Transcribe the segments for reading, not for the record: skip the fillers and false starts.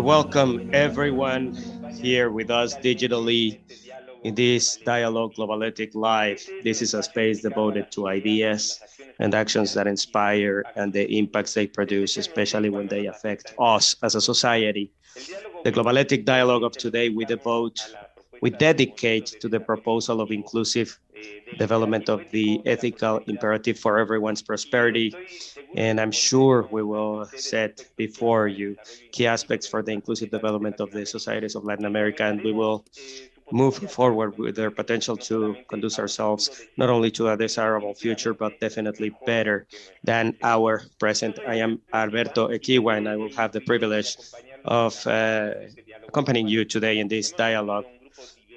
welcome everyone here with us digitally in this Dialogue GlobalÉthik Live. This is a space devoted to ideas and actions that inspire and the impacts they produce, especially when they affect us as a society. The GlobalÉthik Dialogue of today we dedicate to the proposal of inclusive development of the ethical imperative for everyone's prosperity. And I'm sure we will set before you key aspects for the inclusive development of the societies of Latin America, and we will move forward with their potential to conduce ourselves not only to a desirable future, but definitely better than our present. I am Alberto Equiwa, and I will have the privilege of accompanying you today in this dialogue,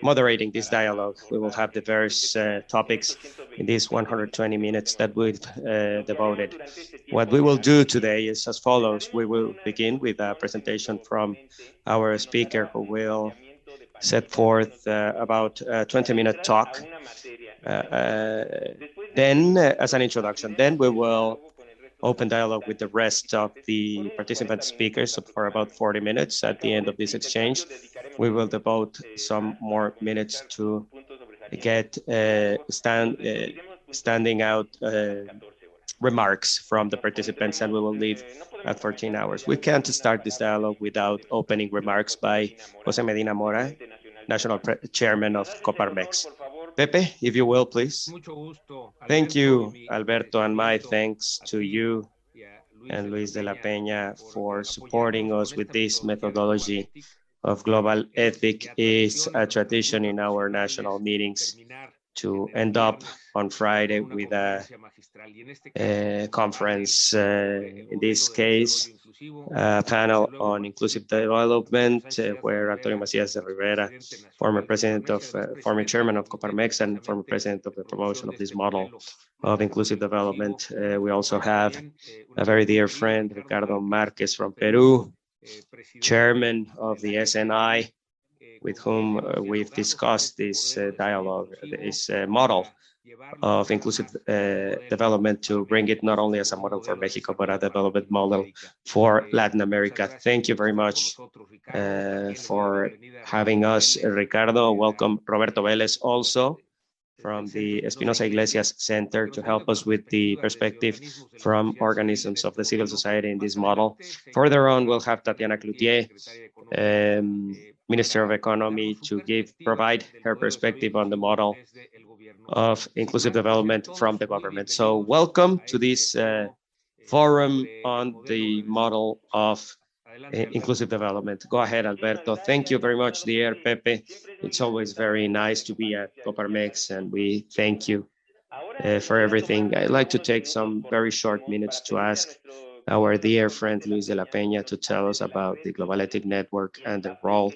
moderating this dialogue. We will have the various topics in these 120 minutes that we've devoted. What we will do today is as follows. We will begin with a presentation from our speaker who will set forth about a 20-minute talk. Then, as an introduction, then we will open dialogue with the rest of the participant speakers for about 40 minutes. At the end of this exchange, we will devote some more minutes to get standing out remarks from the participants, and we will leave at 14 hours. We can't start this dialogue without opening remarks by José Medina Mora, National Chairman of Coparmex. Pepe, if you will, please. Thank you, Alberto, and my thanks to you and Luis de la Peña for supporting us with this methodology of GlobalÉthik. Is a tradition in our national meetings to end up on Friday with a conference, in this case, a panel on inclusive development, where Antonio Macías de Rivera, former chairman of Coparmex and former president of the promotion of this model of inclusive development. We also have a very dear friend, Ricardo Marquez from Peru, chairman of the SNI, with whom we've discussed this dialogue, this model of inclusive development, to bring it not only as a model for Mexico, but a development model for Latin America. Thank you very much for having us, Ricardo. Welcome Roberto Vélez, also from the Espinosa Iglesias Center, to help us with the perspective from organisms of the civil society in this model. Further on, we'll have Tatiana Cloutier, Minister of Economy, to provide her perspective on the model of inclusive development from the government. So welcome to this forum on the model of inclusive development. Go ahead, Alberto. Thank you very much, dear Pepe. It's always very nice to be at Coparmex, and we thank you for everything. I'd like to take some very short minutes to ask our dear friend Luis de la Peña to tell us about the GlobalÉthik network and the role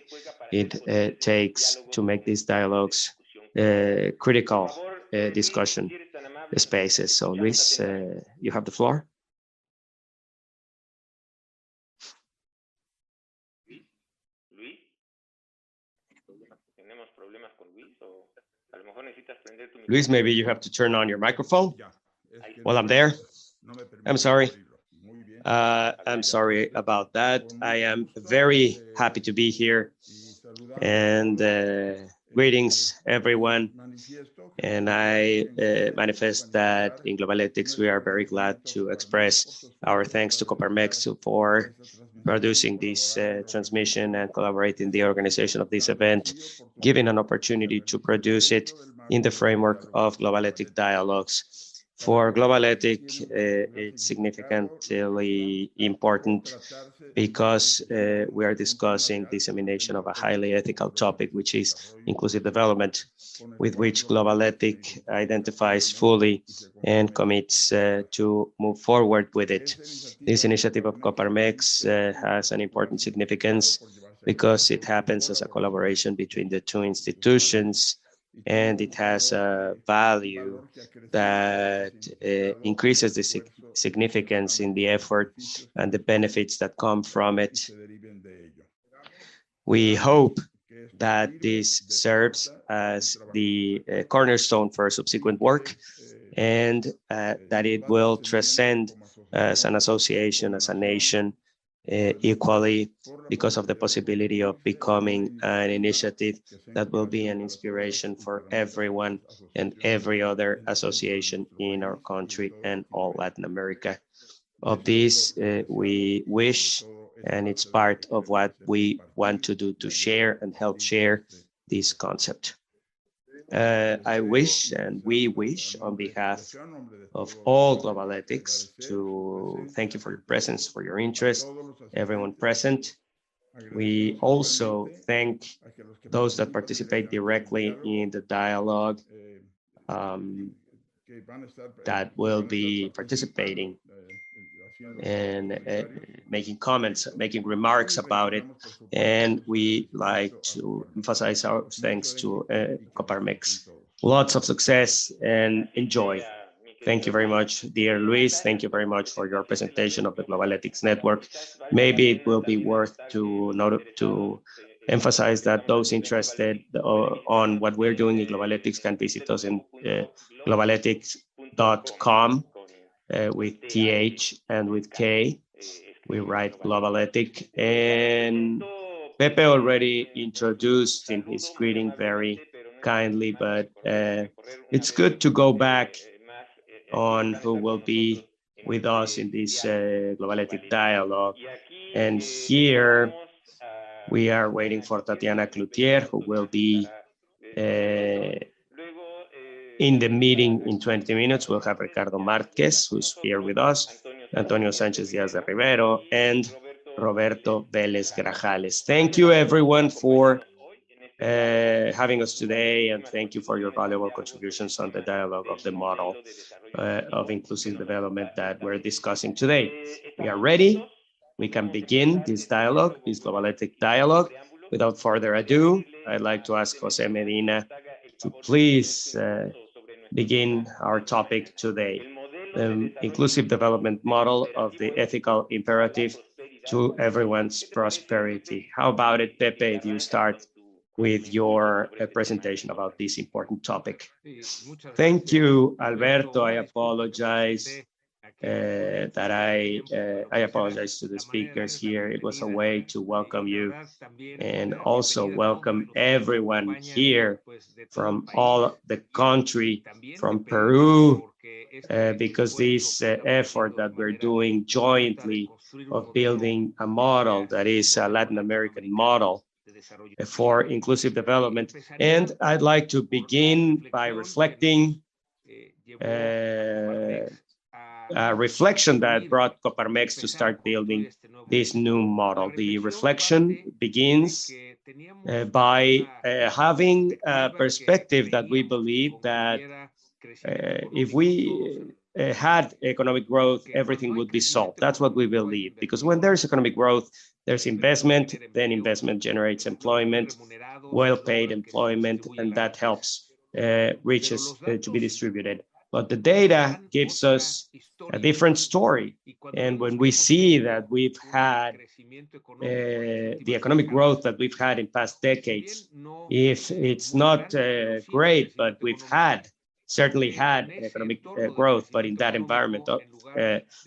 it takes to make these dialogues critical discussion spaces. So Luis, you have the floor. Luis, maybe you have to turn on your microphone. Well, I'm there. I'm sorry. I'm sorry about that. I am very happy to be here, and greetings, everyone. And I manifest that in GlobalÉthik, we are very glad to express our thanks to Coparmex for producing this transmission and collaborating the organization of this event, giving an opportunity to produce it in the framework of GlobalÉthik dialogues. For GlobalÉthik, it's significantly important because we are discussing dissemination of a highly ethical topic, which is inclusive development, with which GlobalÉthik identifies fully and commits to move forward with it. This initiative of Coparmex has an important significance because it happens as a collaboration between the two institutions, and it has a value that increases the significance in the effort and the benefits that come from it. We hope that this serves as the cornerstone for subsequent work, and that it will transcend as an association, as a nation, equally because of the possibility of becoming an initiative that will be an inspiration for everyone and every other association in our country and all Latin America. Of this, we wish, and it's part of what we want to do to share and help share this concept. I wish, and we wish, on behalf of all GlobalÉthiks, to thank you for your presence, for your interest, everyone present. We also thank those that participate directly in the dialogue that will be participating and making comments, making remarks about it. And we like to emphasize our thanks to Coparmex. Lots of success and enjoy. Thank you very much, dear Luis. Thank you very much for your presentation of the GlobalÉthiks Network. Maybe it will be worth to emphasize that those interested on what we're doing in GlobalÉthiks can visit us in globalethics.com with TH and with K. We write GlobalÉthic. And Pepe already introduced in his greeting very kindly, but it's good to go back on who will be with us in this GlobalÉthic dialogue. And here we are waiting for Tatiana Cloutier, who will be in the meeting in 20 minutes. We'll have Ricardo Marquez, who's here with us, Antonio Sanchez Diaz de Rivero, and Roberto Vélez Grajales. Thank you, everyone, for having us today, and thank you for your valuable contributions on the dialogue of the model of inclusive development that we're discussing today. We are ready. We can begin this dialogue, this GlobalÉthic dialogue. Without further ado, I'd like to ask José Medina to please begin our topic today, the inclusive development model of the ethical imperative to everyone's prosperity. How about it, Pepe, if you start with your presentation about this important topic? Thank you, Alberto. I apologize that I apologize to the speakers here. It was a way to welcome you and also welcome everyone here from all the country, from Peru, because this effort that we're doing jointly of building a model that is a Latin American model for inclusive development. And I'd like to begin by reflecting a reflection that brought Coparmex to start building this new model. The reflection begins by having a perspective that we believe that if we had economic growth, everything would be solved. That's what we believe, because when there's economic growth, there's investment, then investment generates employment, well-paid employment, and that helps riches to be distributed. But the data gives us a different story. And when we see that we've had the economic growth that we've had in past decades, if it's not great, but we've certainly had economic growth, but in that environment of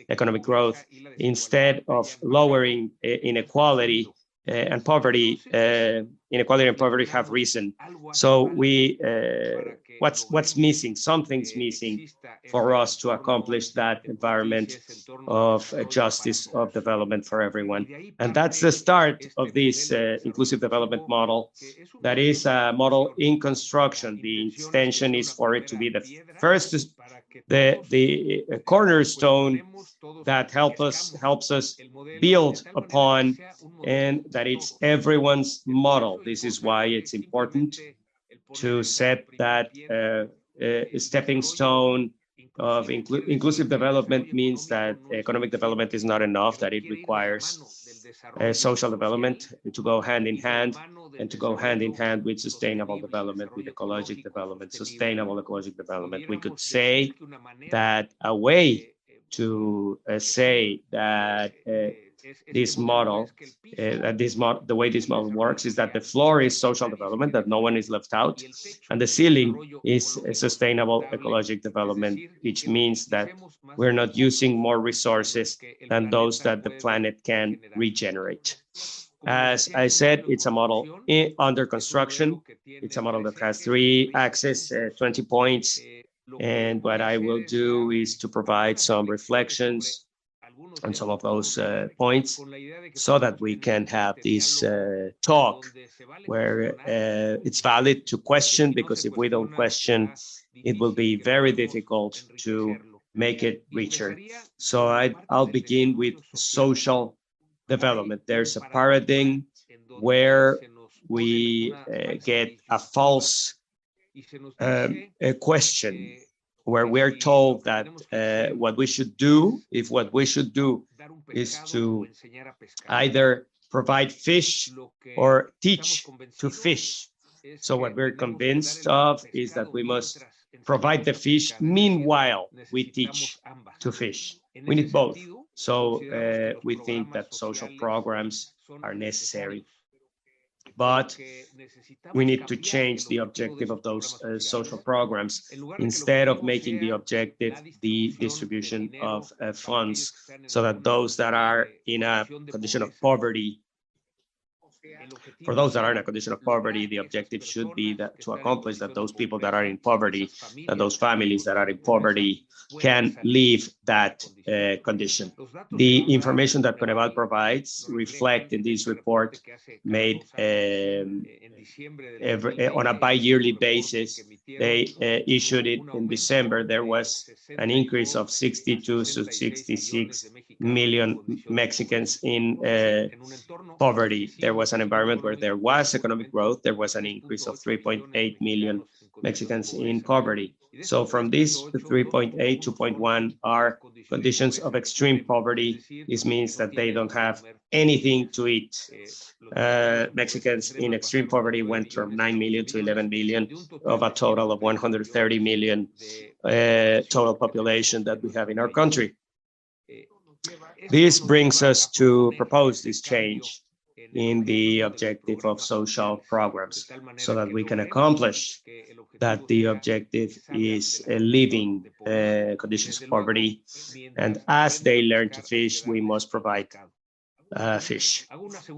economic growth, instead of lowering inequality and poverty, inequality and poverty have risen. So what's missing? Something's missing for us to accomplish that environment of justice, of development for everyone. And that's the start of this inclusive development model. That is a model in construction. The intention is for it to be the first, the cornerstone that helps us build upon, and that it's everyone's model. This is why it's important to set that stepping stone of inclusive development. Means that economic development is not enough, that it requires social development to go hand in hand, and to go hand in hand with sustainable development, with ecologic development, sustainable ecologic development. We could say that a way to say that this model, the way this model works is that the floor is social development, that no one is left out, and the ceiling is a sustainable ecologic development, which means that we're not using more resources than those that the planet can regenerate. As I said, it's a model under construction. It's a model that has 3 axes, 20 points. And what I will do is to provide some reflections on some of those points so that we can have this talk where it's valid to question, because if we don't question, it will be very difficult to make it richer. So I'll begin with social development. There's a paradigm where we get a false a question, where we're told that what we should do is to either provide fish or teach to fish. So what we're convinced of is that we must provide the fish, meanwhile we teach to fish. We need both. So we think that social programs are necessary, but we need to change the objective of those social programs. Instead of making the objective the distribution of funds, so that those that are in a condition of poverty, for those that are in a condition of poverty, the objective should be that to accomplish that those people that are in poverty, that those families that are in poverty can leave that condition. The information that Coneval provides reflect in this report made on a bi-yearly basis. They issued it in December. There was an increase of 62 to 66 million Mexicans in poverty. There was an environment where there was economic growth. There was an increase of 3.8 million Mexicans in poverty. So from this 3.8, 2.1 are conditions of extreme poverty. This means that they don't have anything to eat. Mexicans in extreme poverty went from 9 million to 11 million of a total of 130 million total population that we have in our country. This brings us to propose this change in the objective of social programs, so that we can accomplish that the objective is living conditions of poverty. And as they learn to fish, we must provide fish.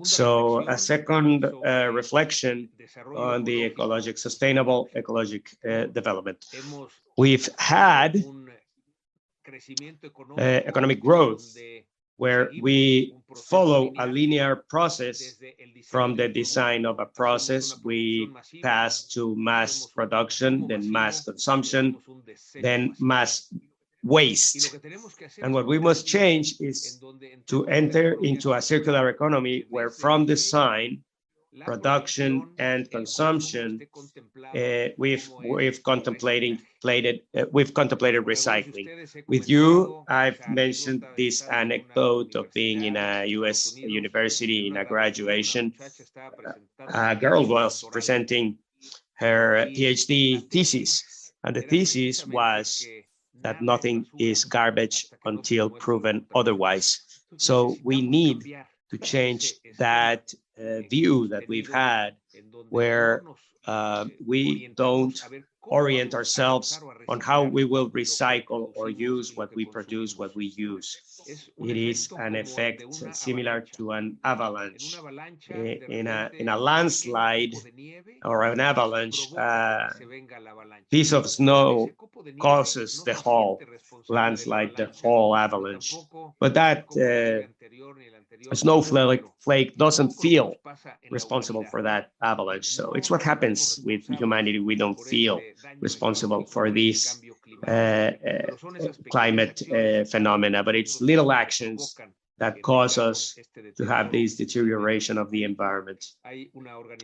So a second reflection on the sustainable ecologic development. We've had economic growth where we follow a linear process. From the design of a process, we pass to mass production, then mass consumption, then mass waste. And what we must change is to enter into a circular economy where from design, production, and consumption, we've contemplated recycling. With you, I've mentioned this anecdote of being in a U.S. university in a graduation. A girl was presenting her PhD thesis, and the thesis was that nothing is garbage until proven otherwise. So we need to change that view that we've had, where we don't orient ourselves on how we will recycle or use what we produce, what we use. It is an effect similar to an avalanche. In a landslide or an avalanche, piece of snow causes the whole landslide, the whole avalanche. But that snowflake doesn't feel responsible for that avalanche. So it's what happens with humanity. We don't feel responsible for these climate phenomena, but it's little actions that cause us to have this deterioration of the environment.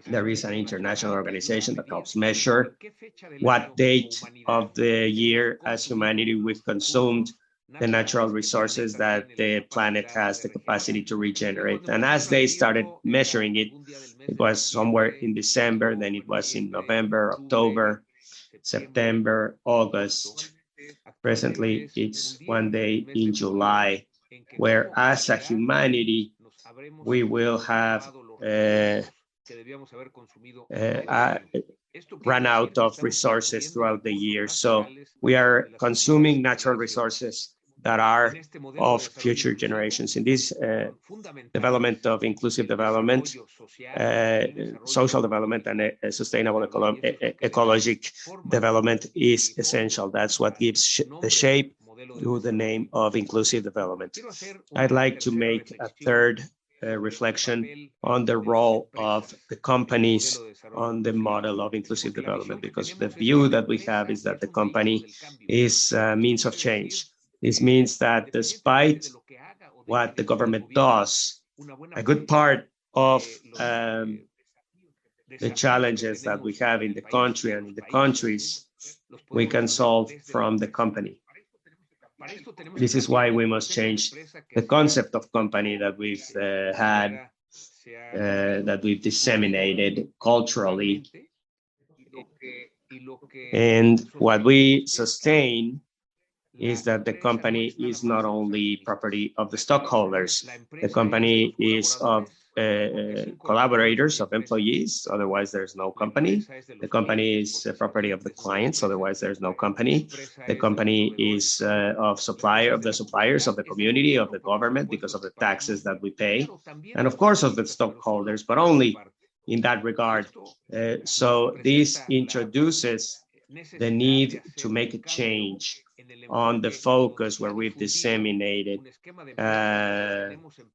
There is an international organization that helps measure what date of the year as humanity we've consumed the natural resources that the planet has the capacity to regenerate. And as they started measuring it, it was somewhere in December, then it was in November, October, September, August. Presently, it's one day in July. where as a humanity, we will have run out of resources throughout the year. So we are consuming natural resources that are of future generations. In this development of inclusive development, social development, and sustainable ecologic development is essential. That's what gives the shape to the name of inclusive development. I'd like to make a third reflection on the role of the companies on the model of inclusive development, because the view that we have is that the company is a means of change. This means that despite what the government does, a good part of the challenges that we have in the country and in the countries, we can solve from the company. This is why we must change the concept of company that we've had, that we've disseminated culturally. And what we sustain is that the company is not only property of the stockholders. The company is of collaborators, of employees, otherwise there's no company. The company is property of the clients, otherwise there's no company. The company is of the suppliers, of the community, of the government, because of the taxes that we pay, and of course of the stockholders, but only in that regard. So this introduces the need to make a change on the focus where we've disseminated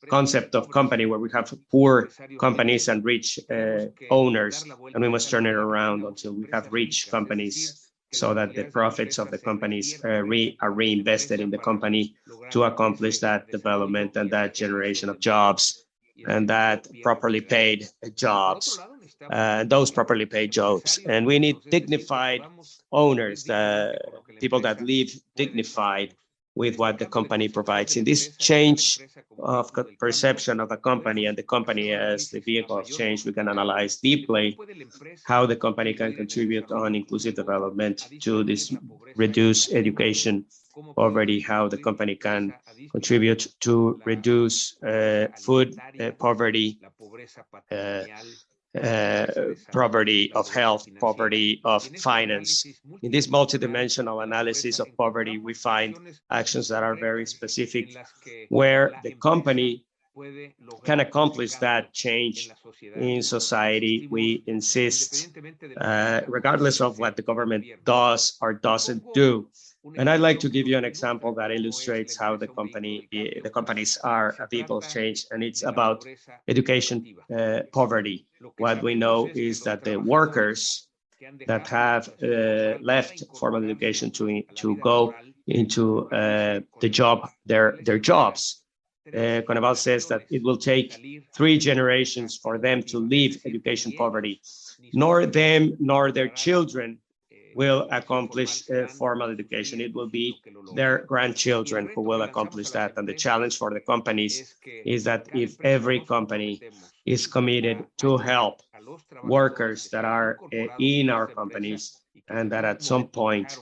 concept of company, where we have poor companies and rich owners, and we must turn it around until we have rich companies, so that the profits of the companies are reinvested in the company to accomplish that development and that generation of jobs, and that properly paid jobs. Those properly paid jobs. And we need dignified owners, people that live dignified with what the company provides. In this change of perception of a company and the company as the vehicle of change, we can analyze deeply how the company can contribute on inclusive development to this reduce education poverty, how the company can contribute to reduce food poverty, poverty of health, poverty of finance. In this multidimensional analysis of poverty, we find actions that are very specific, where the company can accomplish that change in society. We insist, regardless of what the government does or doesn't do. And I'd like to give you an example that illustrates how the companies are a vehicle of change, and it's about education poverty. What we know is that the workers that have left formal education to go into their jobs, Coneval says that it will take 3 generations for them to leave education poverty. Nor them nor their children will accomplish formal education. It will be their grandchildren who will accomplish that. And the challenge for the companies is that if every company is committed to help workers that are in our companies and that at some point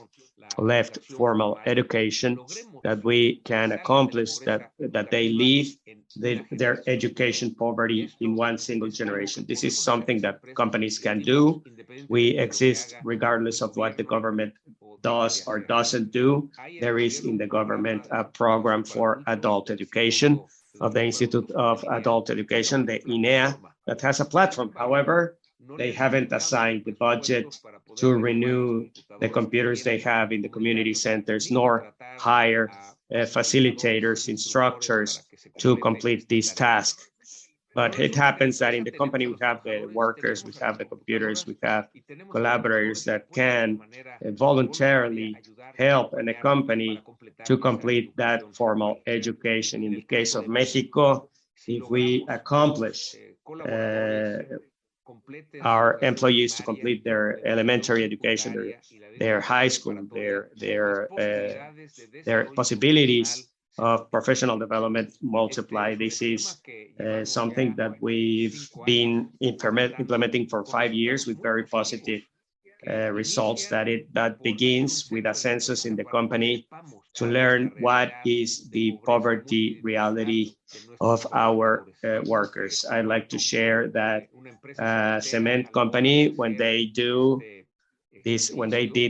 left formal education, that we can accomplish that they leave their education poverty in one single generation. This is something that companies can do. We exist regardless of what the government does or doesn't do. There is in the government a program for adult education of the Institute of Adult Education, the INEA, that has a platform. However, they haven't assigned the budget to renew the computers they have in the community centers, nor hire facilitators, instructors to complete this task. But it happens that in the company, we have the workers, we have the computers, we have collaborators that can voluntarily help and accompany to complete that formal education. In the case of Mexico, if we accomplish our employees to complete their elementary education, their high school, their possibilities of professional development multiply. This is something that we've been implementing for 5 years with very positive results that begins with a census in the company to learn what is the poverty reality of our workers. I'd like to share that cement company, when they did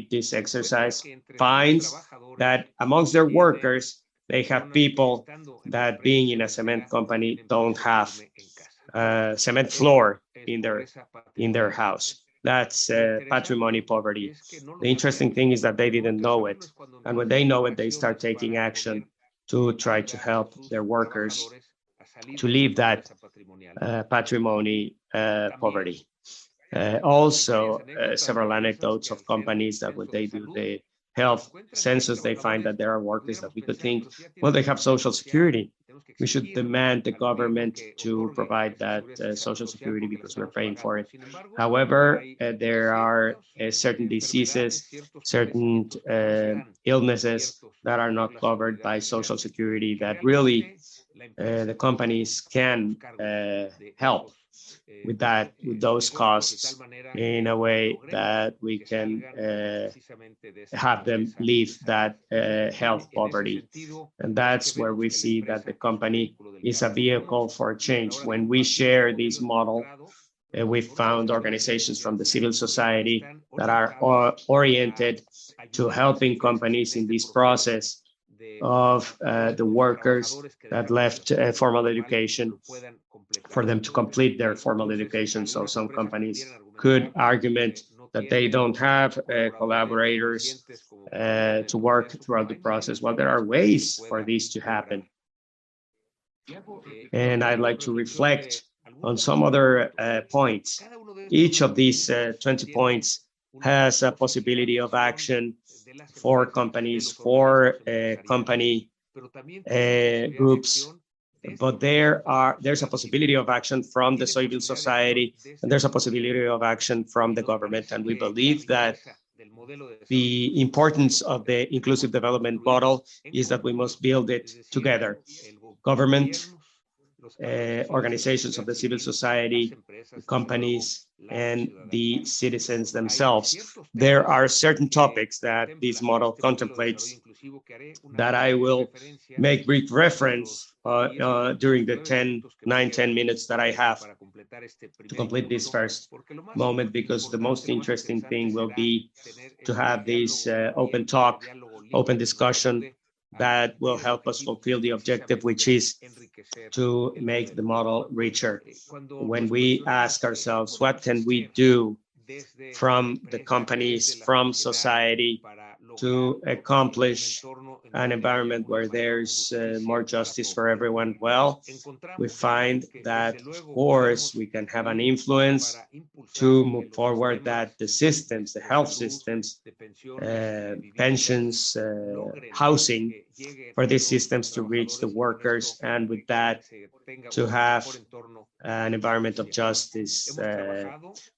this exercise, finds that amongst their workers, they have people that being in a cement company don't have cement floor in their house. That's patrimony poverty. The interesting thing is that they didn't know it. And when they know it, they start taking action to try to help their workers to leave that patrimony poverty. Also, several anecdotes of companies that when they do the health census, they find that there are workers that we could think, well, they have Social Security. We should demand the government to provide that Social Security because we're paying for it. However, there are certain diseases, certain illnesses that are not covered by Social Security that really the companies can help with those costs in a way that we can have them leave that health poverty. And that's where we see that the company is a vehicle for change. When we share this model, we found organizations from the civil society that are oriented to helping companies in this process of the workers that left formal education for them to complete their formal education. So some companies could argument that they don't have collaborators to work throughout the process. Well, there are ways for this to happen. And I'd like to reflect on some other points. Each of these 20 points has a possibility of action for companies, for company groups, but there's a possibility of action from the civil society, and there's a possibility of action from the government. And we believe that the importance of the inclusive development model is that we must build it together. Government, organizations of the civil society, companies, and the citizens themselves. There are certain topics that this model contemplates that I will make brief reference during the 10 minutes that I have to complete this first moment, because the most interesting thing will be to have this open talk, open discussion that will help us fulfill the objective, which is to make the model richer. When we ask ourselves, what can we do from the companies, from society, to accomplish an environment where there's more justice for everyone? Well, we find that, of course, we can have an influence to move forward that the systems, the health systems, pensions, housing, for these systems to reach the workers, and with that, to have an environment of justice.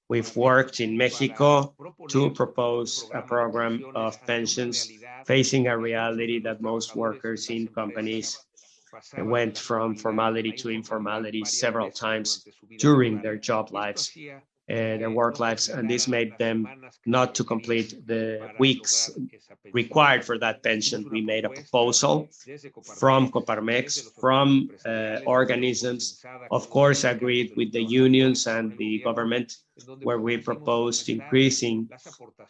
We've worked in Mexico to propose a program of pensions facing a reality that most workers in companies went from formality to informality several times during their job lives, their work lives, and this made them not to complete the weeks required for that pension. We made a proposal from Coparmex, from organisms, of course, agreed with the unions and the government, where we proposed increasing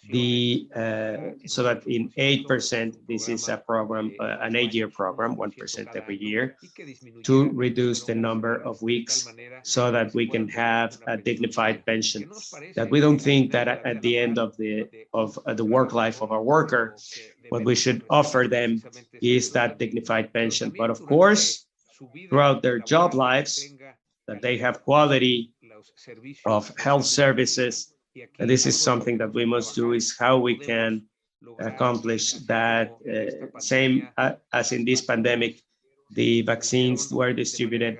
the, so that in 8%, this is a program, an 8-year program, 1% every year, to reduce the number of weeks so that we can have a dignified pension. That we don't think that at the end of the work life of our worker, what we should offer them is that dignified pension. But of course, throughout their job lives, that they have quality of health services. And this is something that we must do, is how we can accomplish that. Same as in this pandemic, the vaccines were distributed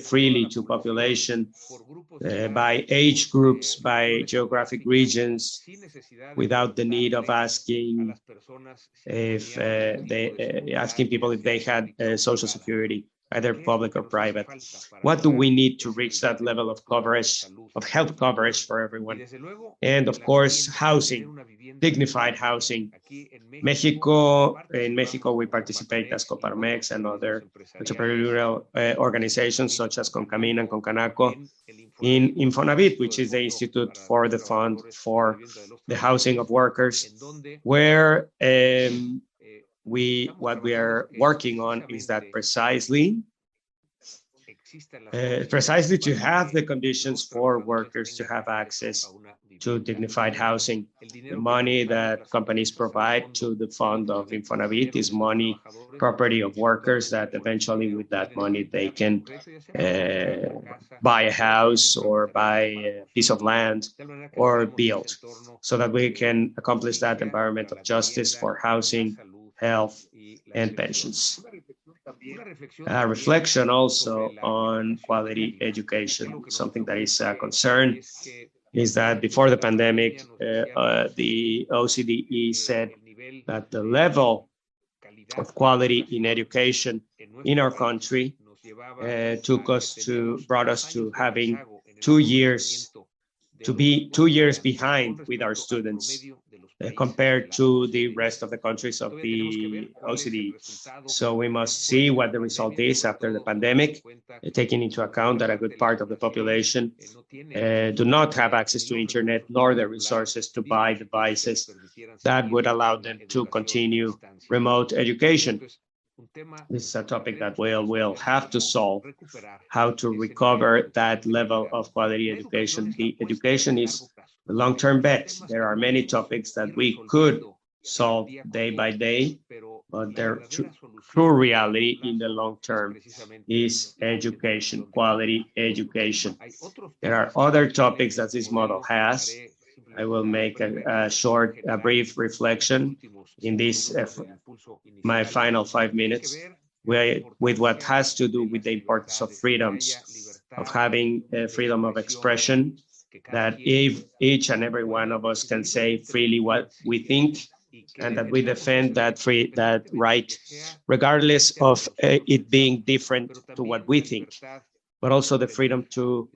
freely to population by age groups, by geographic regions, without the need of asking if asking people if they had Social Security. either public or private. What do we need to reach that level of coverage, of health coverage for everyone? And of course, housing, dignified housing. In Mexico, we participate as Coparmex and other entrepreneurial organizations such as Concamín and Concanaco in Infonavit, which is the Institute for the Fund for the Housing of Workers, where what we are working on is that precisely to have the conditions for workers to have access to dignified housing. The money that companies provide to the fund of Infonavit is money, property of workers, that eventually with that money they can buy a house or buy a piece of land or build, so that we can accomplish that environment of justice for housing, health, and pensions. A reflection also on quality education. Something that is a concern is that before the pandemic, the OCDE said that the level of quality in education in our country brought us to having 2 years, to be 2 years behind with our students compared to the rest of the countries of the OCDE. So we must see what the result is after the pandemic, taking into account that a good part of the population do not have access to internet nor the resources to buy devices that would allow them to continue remote education. This is a topic that we'll have to solve, how to recover that level of quality education. The education is a long-term bet. There are many topics that we could solve day by day, but their true reality in the long term is education, quality education. There are other topics that this model has. I will make a brief reflection in this, my final 5 minutes, with what has to do with the importance of freedoms, of having freedom of expression, that if each and every one of us can say freely what we think, and that we defend that right, regardless of it being different to what we think, but also the freedom to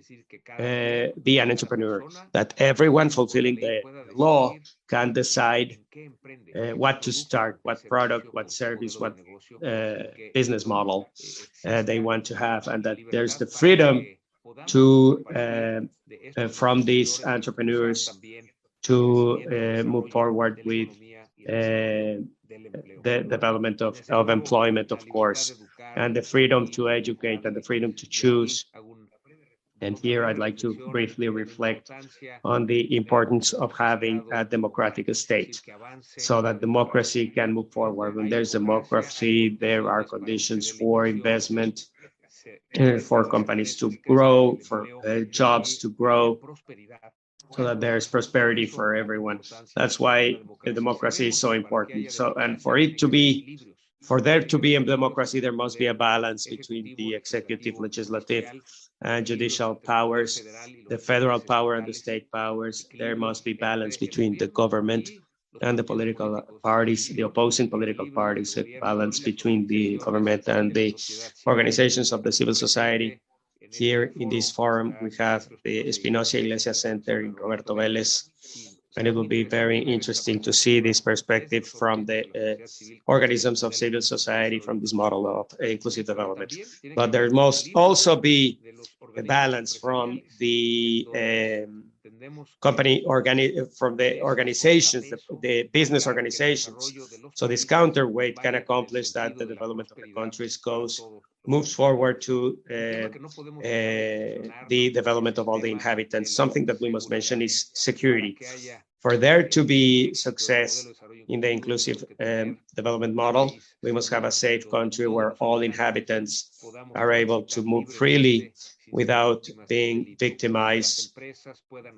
be an entrepreneur, that everyone fulfilling the law can decide what to start, what product, what service, what business model they want to have, and that there's the freedom to from these entrepreneurs to move forward with the development of employment, of course, and the freedom to educate and the freedom to choose. And here I'd like to briefly reflect on the importance of having a democratic state, so that democracy can move forward. When there's democracy, there are conditions for investment, for companies to grow, for jobs to grow, so that there's prosperity for everyone. That's why the democracy is so important. So, and for there to be a democracy, there must be a balance between the executive, legislative, and judicial powers, the federal power and the state powers. There must be balance between the government and the political parties, the opposing political parties, a balance between the government and the organizations of the civil society. Here in this forum, we have the Espinosa Iglesia Center in Roberto Vélez, and it will be very interesting to see this perspective from the organisms of civil society from this model of inclusive development. But there must also be a balance from the from the organizations, the business organizations. So this counterweight can accomplish that the development of the countries moves forward to the development of all the inhabitants. Something that we must mention is security. For there to be success in the inclusive development model, we must have a safe country where all inhabitants are able to move freely without being victimized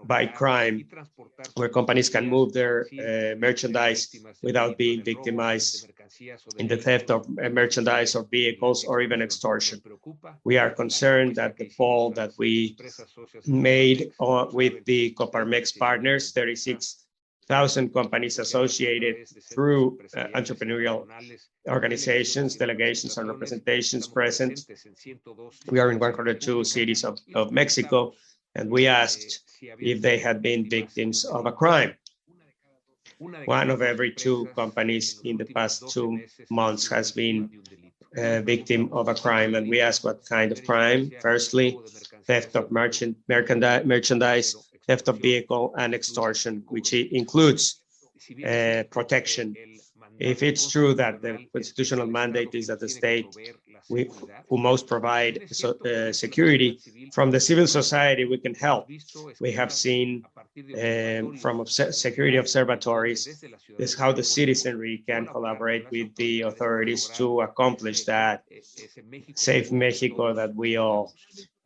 by crime, where companies can move their merchandise without being victimized in the theft of merchandise or vehicles or even extortion. We are concerned that the poll that we made with the Coparmex partners, 36 1,000 companies associated through entrepreneurial organizations, delegations, and representations present. We are in 102 cities of Mexico, and we asked if they had been victims of a crime. One of every two companies in the past 2 months has been a victim of a crime, and we asked what kind of crime. Firstly, theft of merchandise, theft of vehicle, and extortion, which includes protection. If it's true that the constitutional mandate is that the state who most provide security, from the civil society we can help. We have seen from security observatories is how the citizenry can collaborate with the authorities to accomplish that safe Mexico that we all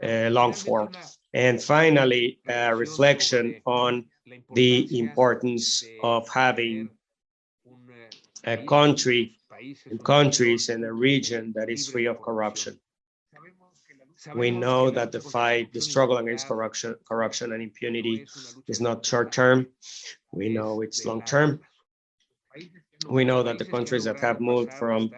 long for. And finally, a reflection on the importance of having a country and countries in a region that is free of corruption. We know that the struggle against corruption and impunity is not short-term. We know it's long-term. We know that the countries that have moved from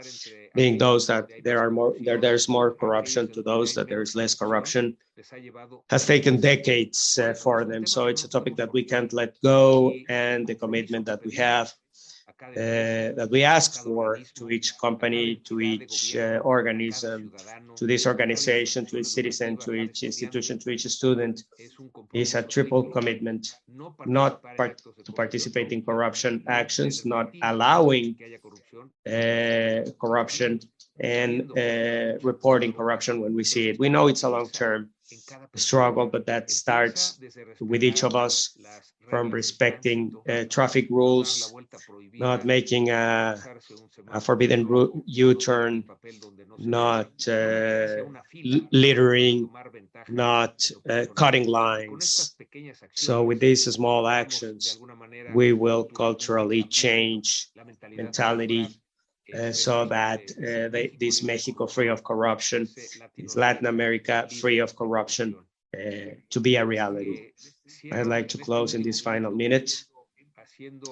being those that there's more corruption to those that there is less corruption has taken decades for them. So it's a topic that we can't let go, and the commitment that we have that we ask for to each company, to each organism, to this organization, to each citizen, to each institution, to each student, is a triple commitment, not to participate in corruption actions, not allowing corruption, and reporting corruption when we see it. We know it's a long-term struggle, but that starts with each of us, from respecting traffic rules, not making a forbidden U-turn, not littering, not cutting lines. So with these small actions, we will culturally change mentality so that this Mexico free of corruption, this Latin America free of corruption, to be a reality. I'd like to close in this final minute,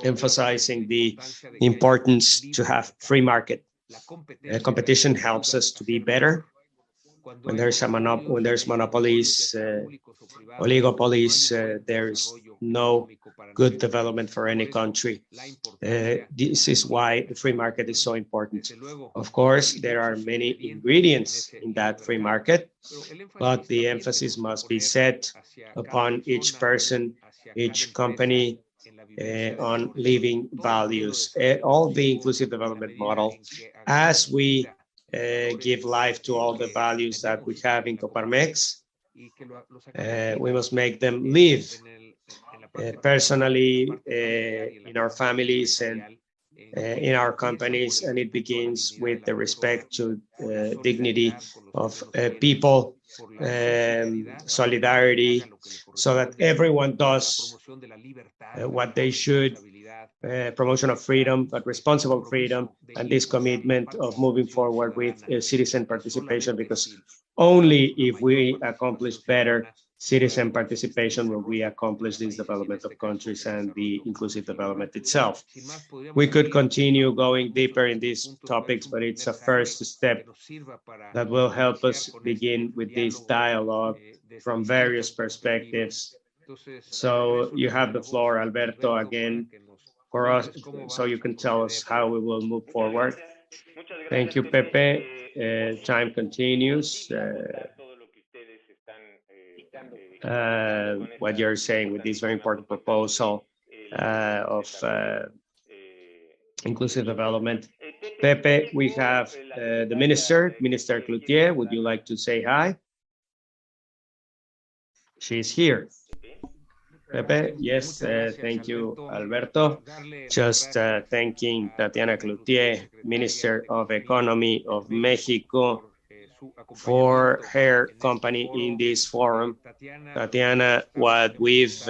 emphasizing the importance to have free market. Competition helps us to be better. When there's monopolies, oligopolies, there's no good development for any country. This is why the free market is so important. Of course, there are many ingredients in that free market, but the emphasis must be set upon each person, each company, on living values. All the inclusive development model, as we give life to all the values that we have in Coparmex, we must make them live personally, in our families, and in our companies, and it begins with the respect to dignity of people, solidarity, so that everyone does what they should, promotion of freedom, but responsible freedom, and this commitment of moving forward with citizen participation, because only if we accomplish better citizen participation will we accomplish this development of countries and the inclusive development itself. We could continue going deeper in these topics, but it's a first step that will help us begin with this dialogue from various perspectives. So you have the floor, Alberto, again, for us, so you can tell us how we will move forward. Thank you, Pepe. Time continues. What you're saying with this very important proposal of inclusive development. Pepe, we have the Minister Cloutier. Would you like to say hi? She's here. Pepe, yes, thank you, Alberto. Just thanking Tatiana Cloutier, Minister of Economy of Mexico, for her company in this forum. Tatiana, what we've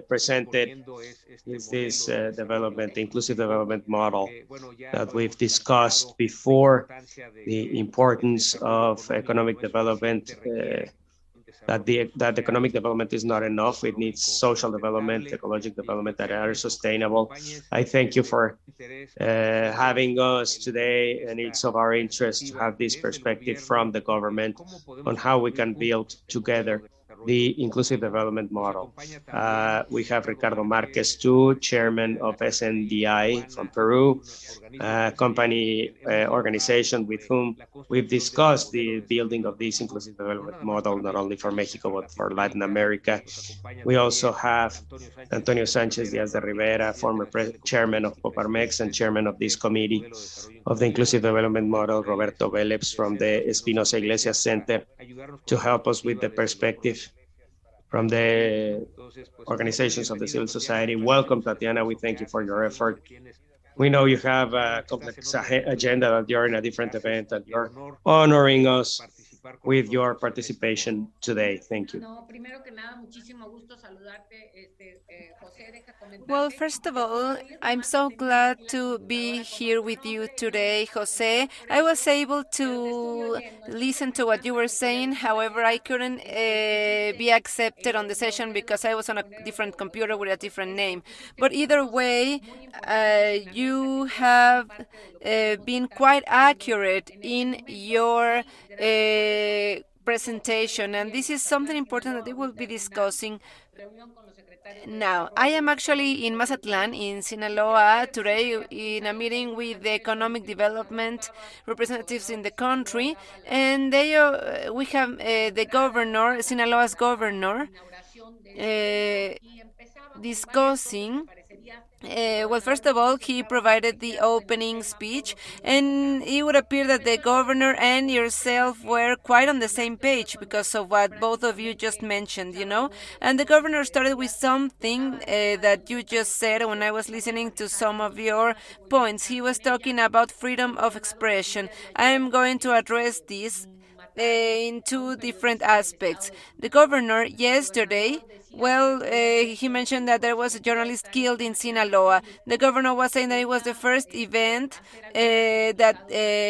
presented is this inclusive development model that we've discussed before, the importance of economic development that economic development is not enough. It needs social development, ecological development that are sustainable. I thank you for having us today, and it's of our interest to have this perspective from the government on how we can build together the inclusive development model. We have Ricardo Marquez too, chairman of SNDI from Peru, a company organization with whom we've discussed the building of this inclusive development model, not only for Mexico, but for Latin America. We also have Antonio Sanchez Diaz de Rivera, former chairman of Coparmex and chairman of this committee of the inclusive development model, Roberto Vélez from the Espinosa Iglesias Center, to help us with the perspective from the organizations of the civil society. Welcome, Tatiana. We thank you for your effort. We know you have a complex agenda, that you're in a different event, and you're honoring us with your participation today. Thank you. Well, first of all, I'm so glad to be here with you today, Jose. I was able to listen to what you were saying. However, I couldn't be accepted on the session because I was on a different computer with a different name. But either way, you have been quite accurate in your presentation, and this is something important that we will be discussing now. I am actually in Mazatlan, in Sinaloa, today in a meeting with the economic development representatives in the country, and we have the governor, Sinaloa's governor, discussing. Well, first of all, he provided the opening speech, and it would appear that the governor and yourself were quite on the same page because of what both of you just mentioned, you know. And the governor started with something that you just said when I was listening to some of your points. He was talking about freedom of expression. I am going to address this in two different aspects. The governor yesterday, well, he mentioned that there was a journalist killed in Sinaloa. The governor was saying that it was the first event that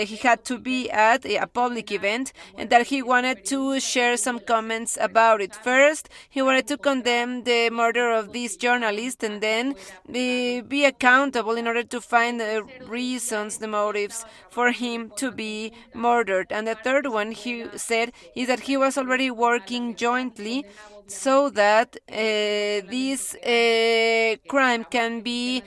he had to be at, a public event, and that he wanted to share some comments about it. First, he wanted to condemn the murder of this journalist and then be accountable in order to find the reasons, the motives for him to be murdered. And the third one, he said, is that he was already working jointly so that this crime can be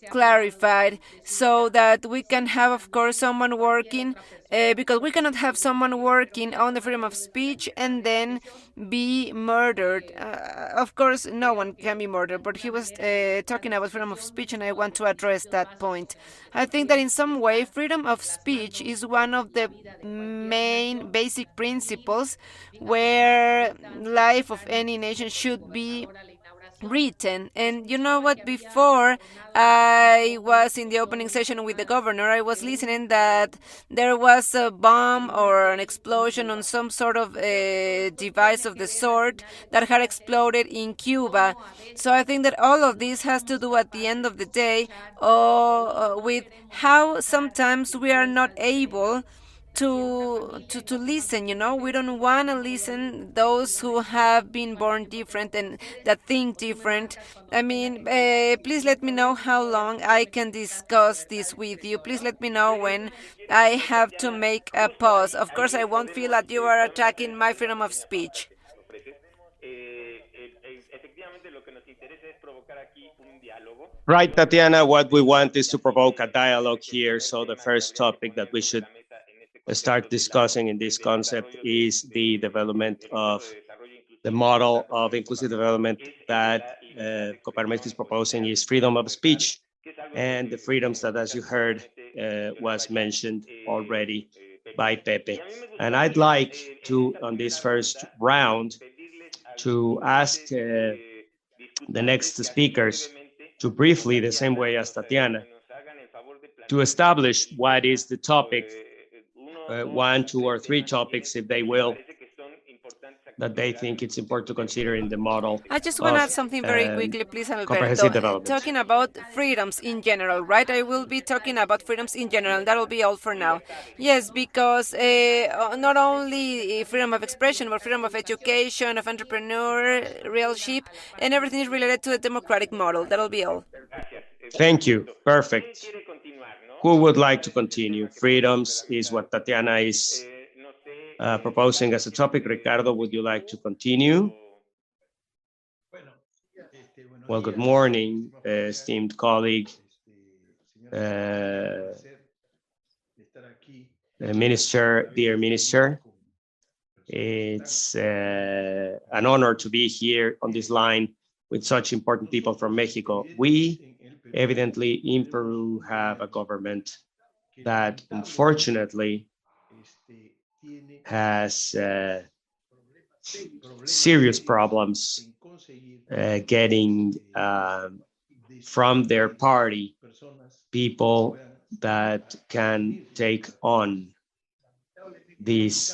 clarified, so that we can have, of course, someone working, because we cannot have someone working on the freedom of speech and then be murdered. Of course, no one can be murdered, but he was talking about freedom of speech, and I want to address that point. I think that in some way, freedom of speech is one of the main basic principles where life of any nation should be written. And you know what, before I was in the opening session with the governor, I was listening that there was a bomb or an explosion on some sort of device of the sort that had exploded in Cuba. So I think that all of this has to do at the end of the day with how sometimes we are not able to listen. You know, we don't want to listen those who have been born different and that think different. I mean, please let me know how long I can discuss this with you. Please let me know when I have to make a pause. Of course, I won't feel that you are attacking my freedom of speech. Right, Tatiana, what we want is to provoke a dialogue here. So the first topic that we should start discussing in this concept is the development of the model of inclusive development that Coparmex is proposing is freedom of speech, and the freedoms that, as you heard, was mentioned already by Pepe. And I'd like to, on this first round, to ask the next speakers to briefly, the same way as Tatiana, to establish what is the topic, one, two, or three topics, if they will, that they think it's important to consider in the model. I just want to add something very quickly, please, Alberto. Comprehensive development. Talking about freedoms in general, right? I will be talking about freedoms in general. That will be all for now. Yes, because not only freedom of expression, but freedom of education, of entrepreneurship, and everything is related to the democratic model. That will be all. Thank you. Perfect. Who would like to continue? Freedoms is what Tatiana is proposing as a topic. Ricardo, would you like to continue? Well, good morning, esteemed colleague, Minister, dear Minister. It's an honor to be here on this line with such important people from Mexico. We, evidently, in Peru have a government that unfortunately has serious problems getting from their party people that can take on these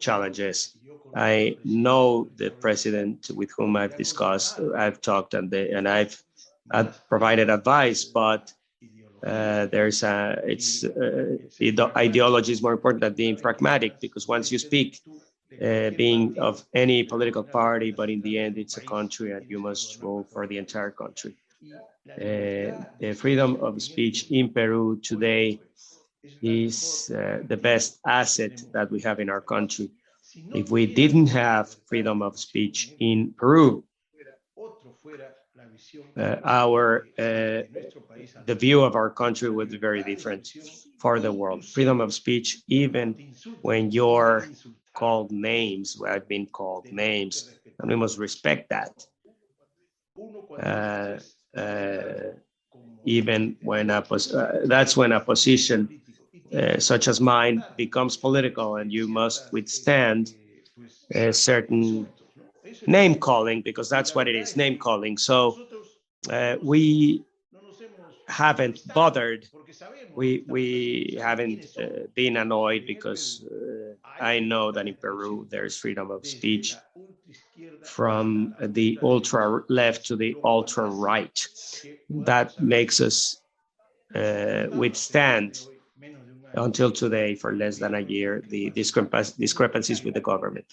challenges. I know the president with whom I've discussed, I've talked, and I've provided advice, but the ideology is more important than being pragmatic, because once you speak being of any political party, but in the end it's a country and you must rule for the entire country. The freedom of speech in Peru today is the best asset that we have in our country. If we didn't have freedom of speech in Peru, the view of our country would be very different for the world. Freedom of speech, even when you're called names, I've been called names, and we must respect that. Even when that's when a position such as mine becomes political, and you must withstand a certain name calling, because that's what it is, name calling. So we haven't bothered, we haven't been annoyed, because I know that in Peru there's freedom of speech from the ultra left to the ultra right. That makes us withstand until today, for less than a year, the discrepancies with the government.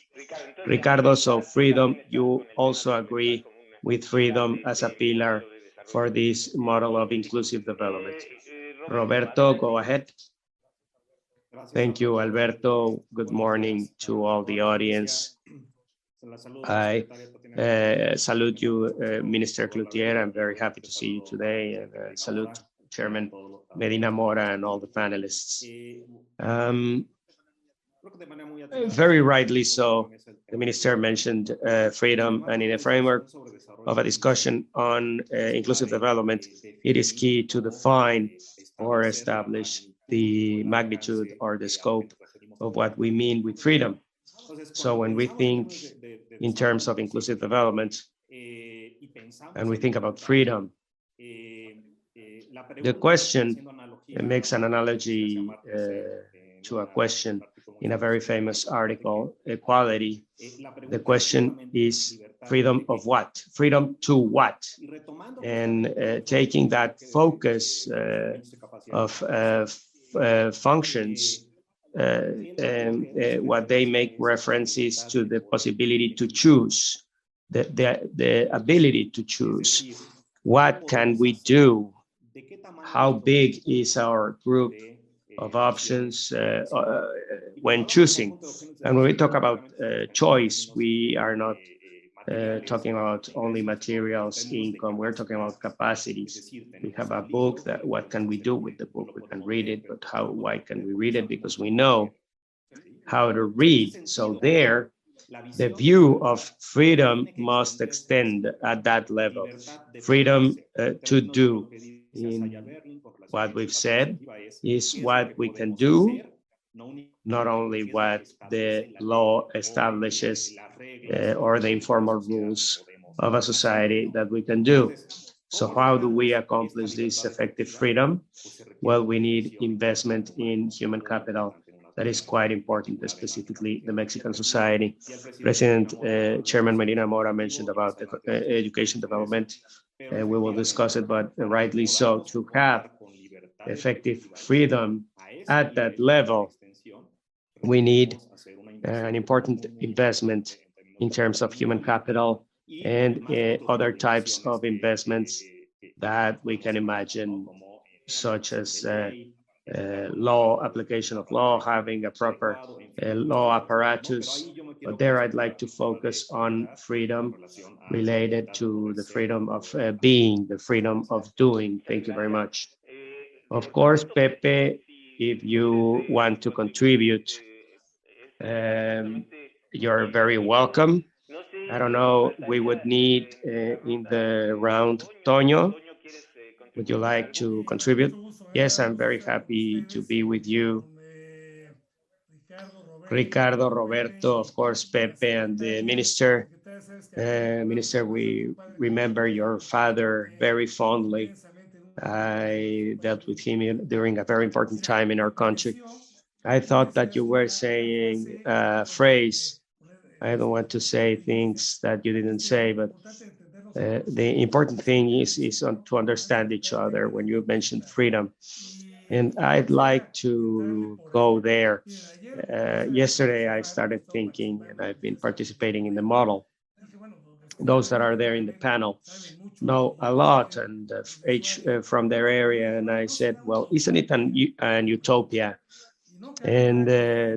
Ricardo, so freedom, you also agree with freedom as a pillar for this model of inclusive development. Roberto, go ahead. Thank you, Alberto. Good morning to all the audience. I salute you, Minister Cloutier. I'm very happy to see you today, and salute Chairman Medina Mora and all the panelists. Very rightly so, the Minister mentioned freedom, and in a framework of a discussion on inclusive development, it is key to define or establish the magnitude or the scope of what we mean with freedom. So when we think in terms of inclusive development and we think about freedom, the question makes an analogy to a question in a very famous article, Equality. The question is freedom of what? Freedom to what? And taking that focus of functions, what they make references to the possibility to choose, the ability to choose. What can we do? How big is our group of options when choosing? And when we talk about choice, we are not talking about only materials, income. We're talking about capacities. We have a book that what can we do with the book? We can read it, but why can we read it? Because we know how to read. So there, the view of freedom must extend at that level. Freedom to do. In what we've said is what we can do, not only what the law establishes or the informal rules of a society that we can do. So how do we accomplish this effective freedom? Well, we need investment in human capital that is quite important, specifically the Mexican society. President Chairman Medina Mora mentioned about the education development. We will discuss it, but rightly so, to have effective freedom at that level, we need an important investment in terms of human capital and other types of investments that we can imagine, such as law, application of law, having a proper law apparatus. But there I'd like to focus on freedom related to the freedom of being, the freedom of doing. Thank you very much. Of course, Pepe, if you want to contribute, you're very welcome. I don't know, we would need in the round, Toño, would you like to contribute? Yes, I'm very happy to be with you. Ricardo, Roberto, of course, Pepe, and the minister. Minister, we remember your father very fondly. I dealt with him during a very important time in our country. I thought that you were saying a phrase. I don't want to say things that you didn't say, but the important thing is to understand each other when you mentioned freedom. And I'd like to go there. Yesterday, I started thinking, and I've been participating in the model. Those that are there in the panel know a lot and each from their area. And I said, well, isn't it an utopia? And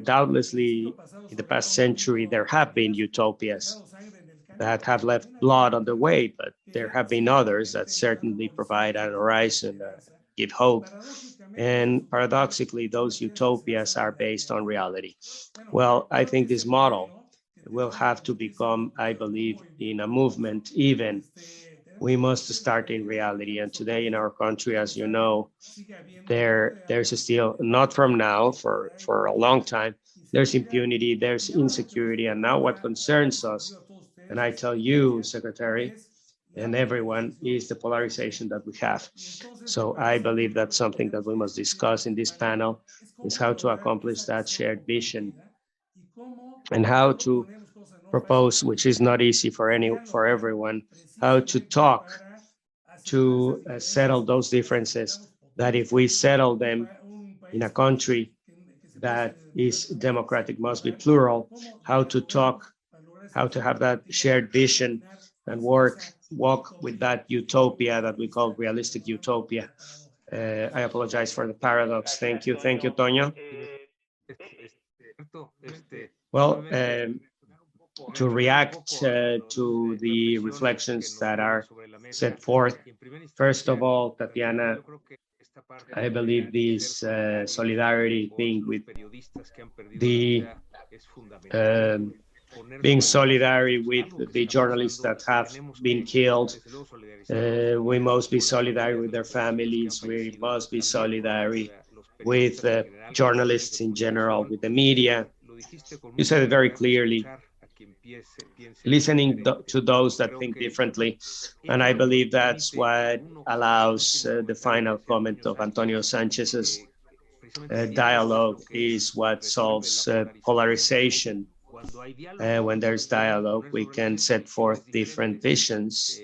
doubtlessly, in the past century, there have been utopias that have left blood on the way, but there have been others that certainly provide an horizon, give hope. And paradoxically, those utopias are based on reality. Well, I think this model will have to become, I believe, in a movement even. We must start in reality. And today in our country, as you know, there's still, not from now, for a long time, there's impunity, there's insecurity. And now what concerns us, and I tell you, Secretary, and everyone, is the polarization that we have. So I believe that's something that we must discuss in this panel, is how to accomplish that shared vision and how to propose, which is not easy for everyone, how to talk to settle those differences, that if we settle them in a country that is democratic, must be plural, how to talk, how to have that shared vision and walk with that utopia that we call realistic utopia. I apologize for the paradox. Thank you, Toño. Well, to react to the reflections that are set forth, first of all, Tatiana, I believe this solidarity thing with the being solidary with the journalists that have been killed. We must be solidary with their families. We must be solidary with journalists in general, with the media. You said it very clearly, listening to those that think differently. And I believe that's what allows the final comment of Antonio Sanchez's dialogue is what solves polarization. When there's dialogue, we can set forth different visions.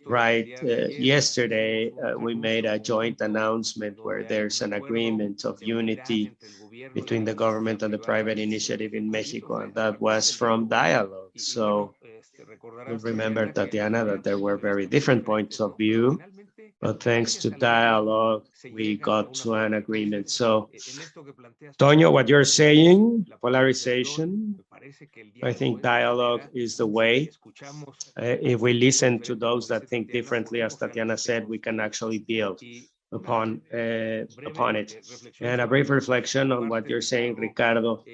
Right. Yesterday, we made a joint announcement where there's an agreement of unity between the government and the private initiative in Mexico, and that was from dialogue. So we remember, Tatiana, that there were very different points of view, but thanks to dialogue, we got to an agreement. So, Toño, what you're saying, polarization, I think dialogue is the way. If we listen to those that think differently, as Tatiana said, we can actually build upon it. And a brief reflection on what you're saying, Ricardo.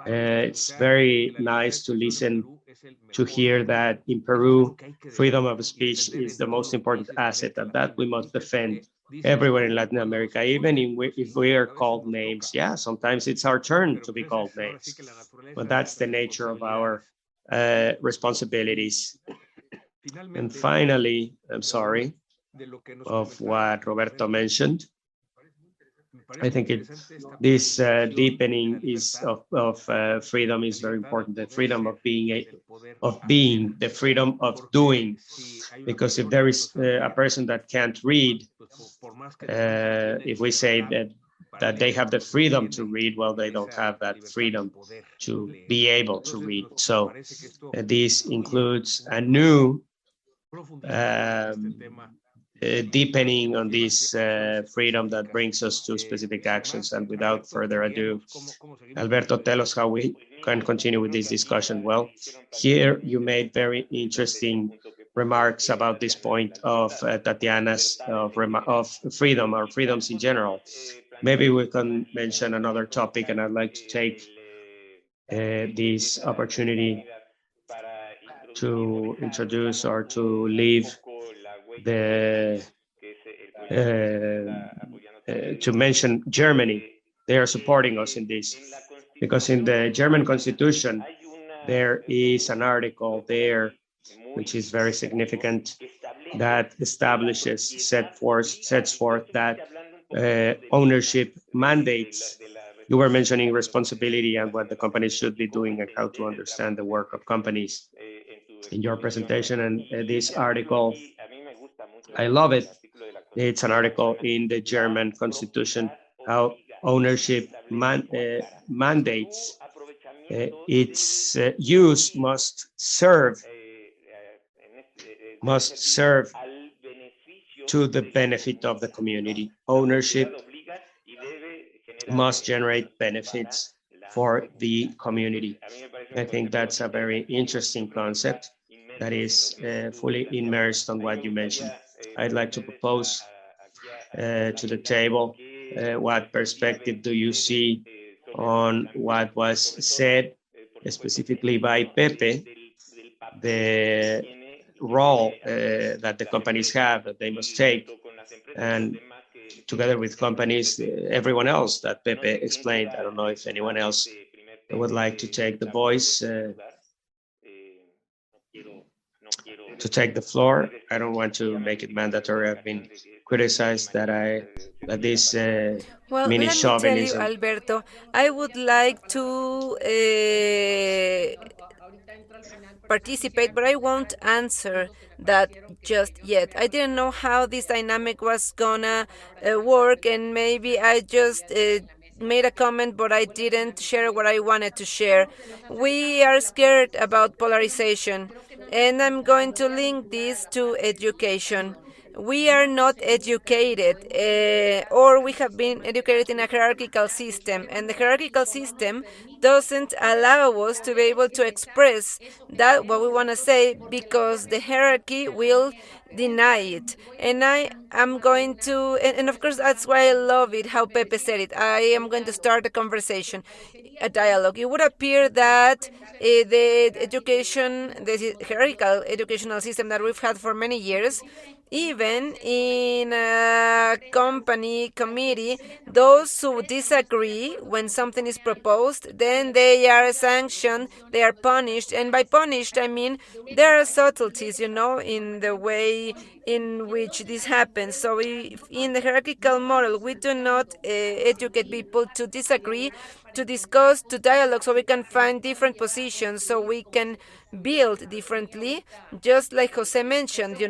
It's very nice to listen, to hear that in Peru, freedom of speech is the most important asset, and that we must defend everywhere in Latin America, even if we are called names. Yeah, sometimes it's our turn to be called names, but that's the nature of our responsibilities. And finally, I'm sorry, of what Roberto mentioned, I think this deepening of freedom is very important. The freedom of being, the freedom of doing, because if there is a person that can't read, if we say that they have the freedom to read, well, they don't have that freedom to be able to read. So this includes a new deepening on this freedom that brings us to specific actions. And without further ado, Alberto, tell us how we can continue with this discussion. Well, here you made very interesting remarks about this point of Tatiana's of freedom or freedoms in general. Maybe we can mention another topic, and I'd like to take this opportunity to introduce or to leave the to mention Germany. They are supporting us in this, because in the German constitution, there is an article there which is very significant that sets forth that ownership mandates. You were mentioning responsibility and what the companies should be doing and how to understand the work of companies in your presentation. And this article, I love it. It's an article in the German constitution, how ownership mandates its use must serve to the benefit of the community. Ownership must generate benefits for the community. I think that's a very interesting concept that is fully immersed on what you mentioned. I'd like to propose to the table what perspective do you see on what was said specifically by Pepe, the role that the companies have, that they must take, and together with companies, everyone else that Pepe explained. I don't know if anyone else would like to take the voice, to take the floor. I don't want to make it mandatory. I've been criticized that this well, mini let me tell you, chauvinism. Alberto, I would like to participate, but I won't answer that just yet. I didn't know how this dynamic was gonna work, and maybe I just made a comment, but I didn't share what I wanted to share. We are scared about polarization, and I'm going to link this to education. We are not educated, or we have been educated in a hierarchical system, and the hierarchical system doesn't allow us to be able to express that what we want to say, because the hierarchy will deny it. And I am going to, and of course, that's why I love it how Pepe said it. I am going to start a conversation, a dialogue. It would appear that the education, the hierarchical educational system that we've had for many years, even in a company committee, those who disagree when something is proposed, then they are sanctioned, they are punished. And by punished, I mean there are subtleties, in the way in which this happens. So if in the hierarchical model we do not educate people to disagree, to discuss, to dialogue, so we can find different positions, so we can build differently, just like Jose mentioned.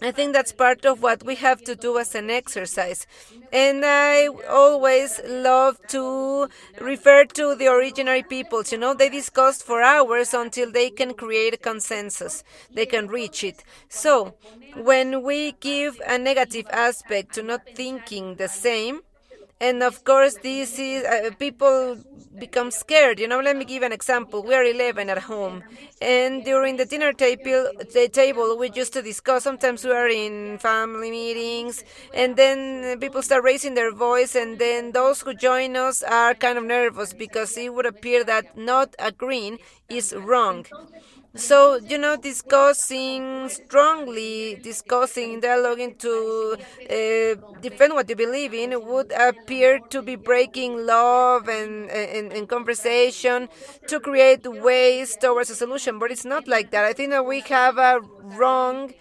I think that's part of what we have to do as an exercise. And I always love to refer to the originary peoples. They discussed for hours until they can create a consensus, they can reach it. So, when we give a negative aspect to not thinking the same, and of course, this is people become scared. Let me give an example. We are 11 at home, and during the dinner table, we used to discuss. Sometimes we are in family meetings, and then people start raising their voice, and then those who join us are kind of nervous because it would appear that not agreeing is wrong. So, discussing strongly, discussing, dialoguing to defend what you believe in would appear to be breaking love and conversation to create ways towards a solution. But it's not like that. I think that we have a wrong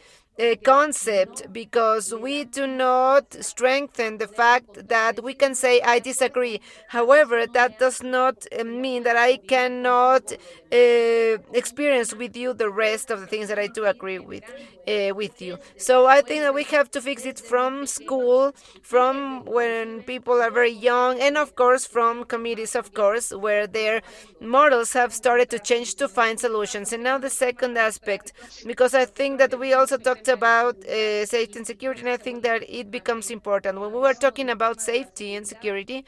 concept, because we do not strengthen the fact that we can say I disagree. However, that does not mean that I cannot experience with you the rest of the things that I do agree with you. So I think that we have to fix it from school, from when people are very young, and of course from committees, of course, where their models have started to change to find solutions. And now the second aspect, because I think that we also talked about safety and security, and I think that it becomes important. When we were talking about safety and security,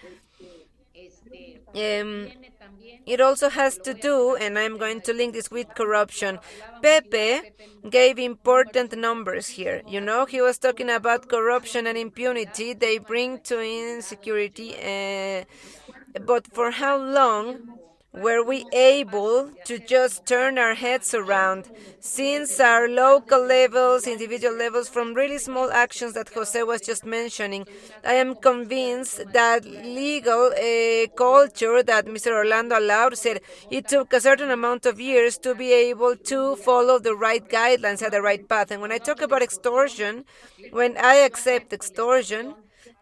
it also has to do, and I'm going to link this with corruption. Pepe gave important numbers here. You know, he was talking about corruption and impunity. They bring to insecurity, but for how long were we able to just turn our heads around? Since our local levels, individual levels, from really small actions that Jose was just mentioning, I am convinced that legal culture that Mr. Orlando allowed said it took a certain amount of years to be able to follow the right guidelines and the right path. And when I talk about extortion, when I accept extortion,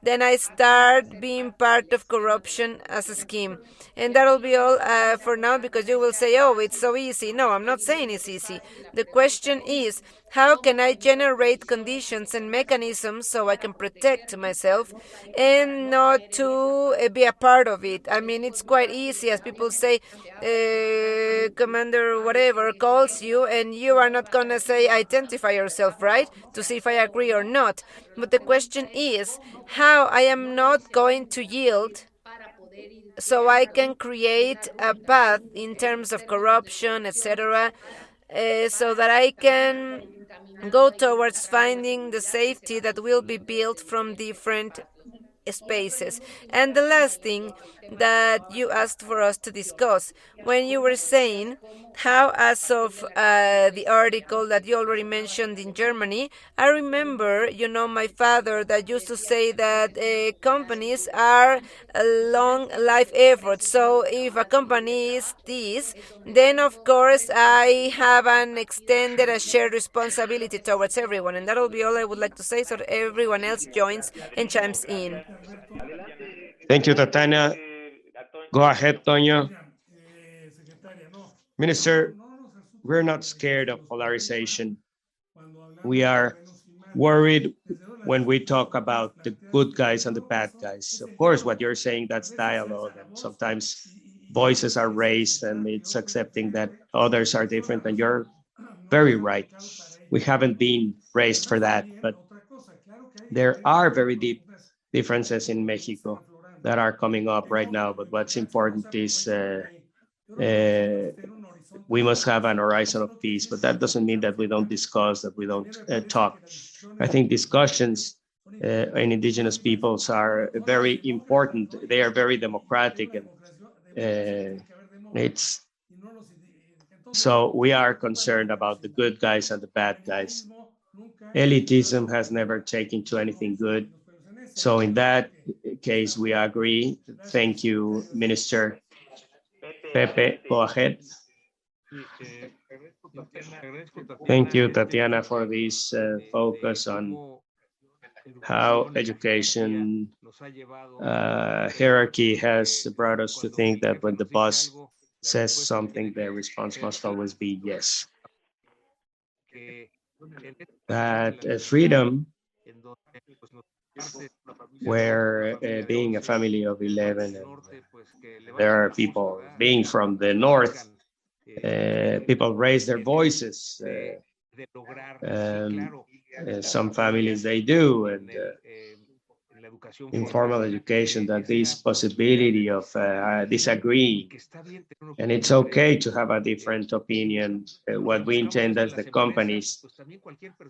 then I start being part of corruption as a scheme. And that'll be all for now, because you will say, oh, it's so easy. No, I'm not saying it's easy. The question is, how can I generate conditions and mechanisms so I can protect myself and not to be a part of it? I mean, it's quite easy, as people say, Commander whatever calls you, and you are not going to say, identify yourself, right? To see if I agree or not. But the question is, how I am not going to yield so I can create a path in terms of corruption, etc., so that I can go towards finding the safety that will be built from different spaces. And the last thing that you asked for us to discuss, when you were saying how, as of the article that you already mentioned in Germany, I remember, my father that used to say that companies are a long life effort. So if a company is this, then of course I have an extended, a shared responsibility towards everyone. And that'll be all I would like to say, so that everyone else joins and chimes in. Thank you, Tatiana. Go ahead, Toño. Minister, we're not scared of polarization. We are worried when we talk about the good guys and the bad guys. Of course, what you're saying, that's dialogue, and sometimes voices are raised and it's accepting that others are different, and you're very right. We haven't been raised for that, but there are very deep differences in Mexico that are coming up right now. But what's important is we must have an horizon of peace, but that doesn't mean that we don't discuss, that we don't talk. I think discussions in indigenous peoples are very important. They are very democratic, and it's so we are concerned about the good guys and the bad guys. Elitism has never taken to anything good. So in that case, we agree. Thank you, Minister. Pepe, go ahead. Thank you, Tatiana, for this focus on how education hierarchy has brought us to think that when the boss says something, the response must always be yes. That freedom, where being a family of 11, and there are people being from the north, people raise their voices. Some families, they do, and informal education, that this possibility of disagreeing, and it's okay to have a different opinion. What we intend as the companies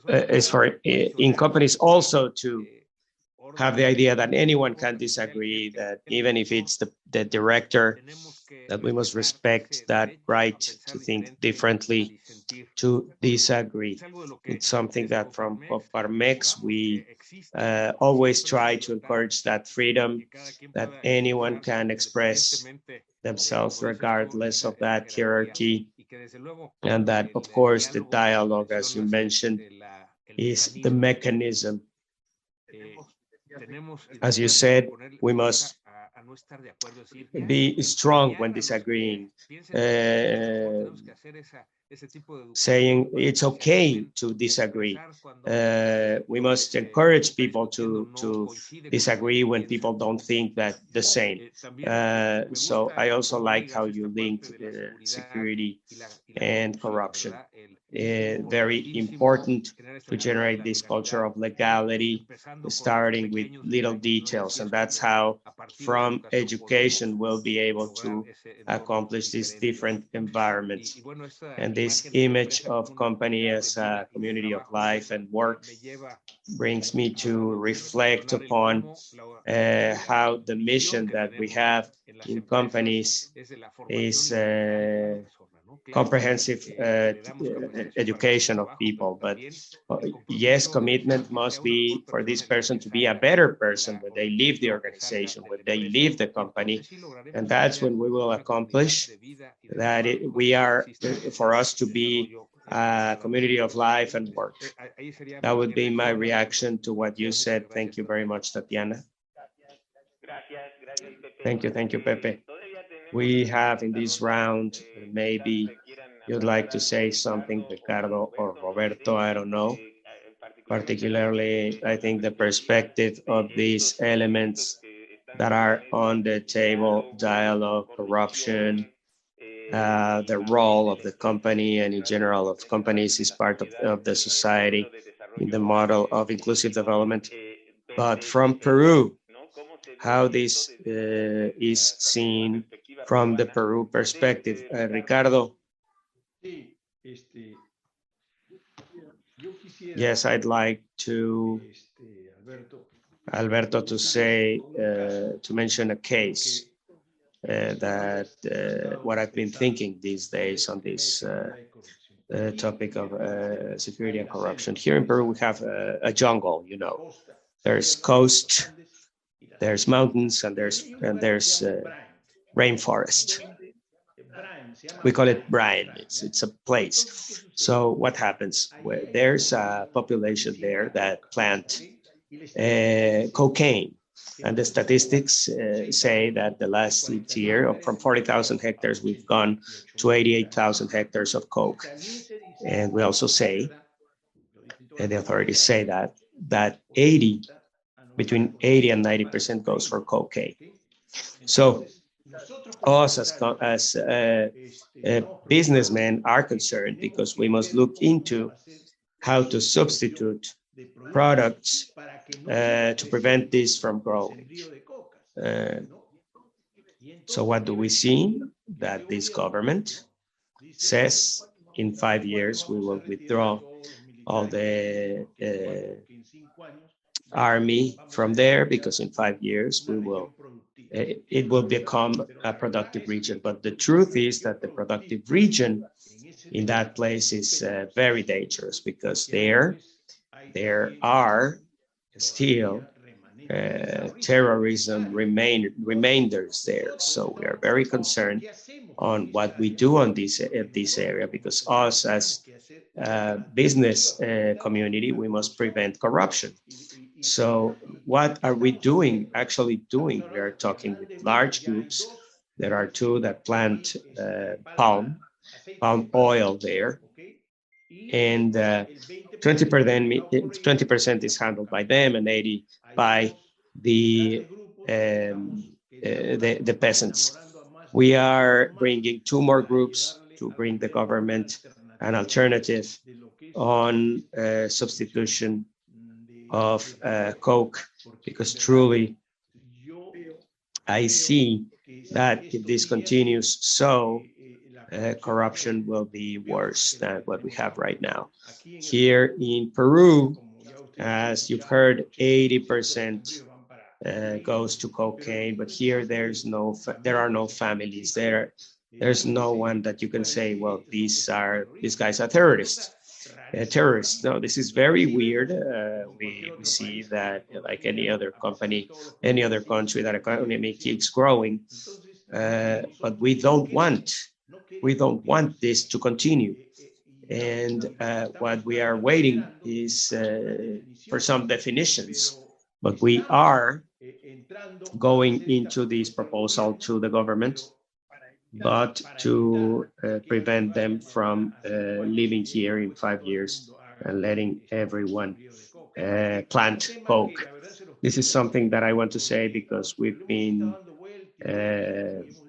is for in companies also to have the idea that anyone can disagree, that even if it's the director, that we must respect that right to think differently, to disagree. It's something that from Coparmex, we always try to encourage that freedom, that anyone can express themselves regardless of that hierarchy, and that, of course, the dialogue, as you mentioned, is the mechanism. As you said, we must be strong when disagreeing, saying it's okay to disagree. We must encourage people to disagree when people don't think that the same. So I also like how you linked security and corruption. Very important to generate this culture of legality, starting with little details. And that's how, from education, we'll be able to accomplish these different environments. And this image of company as a community of life and work brings me to reflect upon how the mission that we have in companies is comprehensive education of people. But yes, commitment must be for this person to be a better person when they leave the organization, when they leave the company. And that's when we will accomplish that we are, for us to be a community of life and work. That would be my reaction to what you said. Thank you very much, Tatiana. Thank you, Pepe. We have in this round, maybe you'd like to say something, Ricardo or Roberto, I don't know. Particularly, I think the perspective of these elements that are on the table, dialogue, corruption, the role of the company and in general of companies is part of the society in the model of inclusive development. But from Peru, how this is seen from the Peru perspective. Ricardo? Yes, I'd like to, Alberto, to say, to mention a case that what I've been thinking these days on this topic of security and corruption. Here in Peru, we have a jungle, you know. There's coast, there's mountains, and there's rainforest. We call it brine. It's a place. So what happens? There's a population there that plant cocaine. And the statistics say that the last year, from 40,000 hectares, we've gone to 88,000 hectares of coke. And we also say, and the authorities say that between 80 and 90% goes for cocaine. So us as businessmen are concerned because we must look into how to substitute products to prevent this from growing. So what do we see? That this government says in 5 years we will withdraw all the army from there because in 5 years it will become a productive region. But the truth is that the productive region in that place is very dangerous because there are still terrorism remainders there. So we are very concerned on what we do on this area because us as business community, we must prevent corruption. So what are we actually doing? We are talking with large groups. There are two that plant palm oil there. And 20% is handled by them and 80% by the peasants. We are bringing two more groups to bring the government an alternative on substitution of coke, because truly I see that if this continues so, corruption will be worse than what we have right now. Here in Peru, as you've heard, 80% goes to cocaine, but here there are no families there. There's no one that you can say, well, these guys are terrorists. No, this is very weird. We see that like any other company, any other country, that economy keeps growing, but we don't want this to continue. And what we are waiting is for some definitions, but we are going into this proposal to the government, but to prevent them from living here in 5 years and letting everyone plant coke. This is something that I want to say because we've been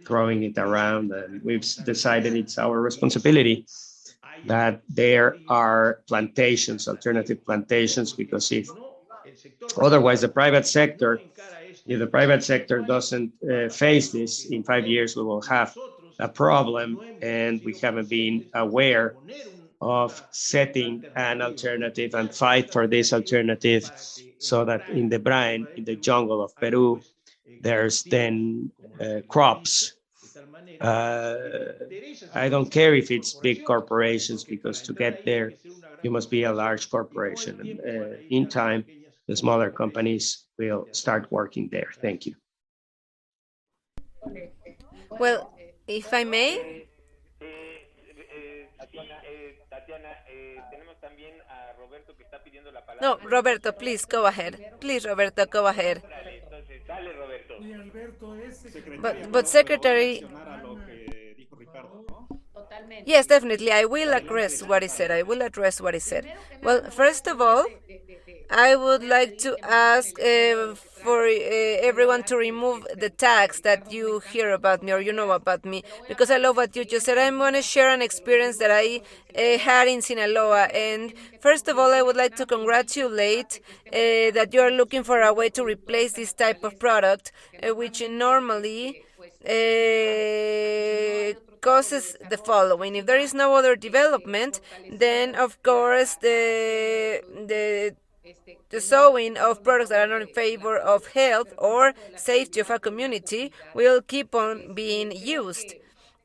throwing it around, and we've decided it's our responsibility that there are plantations, alternative plantations, because if otherwise the private sector, if the private sector doesn't face this, in 5 years we will have a problem, and we haven't been aware of setting an alternative and fight for this alternative, so that in the brine, in the jungle of Peru, there's then crops. I don't care if it's big corporations, because to get there, you must be a large corporation. And in time, the smaller companies will start working there. Thank you. Well, if I may. No, Roberto, please go ahead. Please, Roberto, go ahead. But Secretary, yes, definitely. I will address what he said. I will address what he said. Well, first of all, I would like to ask for everyone to remove the tags that you hear about me or you know about me, because I love what you just said. I'm going to share an experience that I had in Sinaloa. And first of all, I would like to congratulate that you are looking for a way to replace this type of product, which normally causes the following. If there is no other development, then of course the sowing of products that are not in favor of health or safety of a community will keep on being used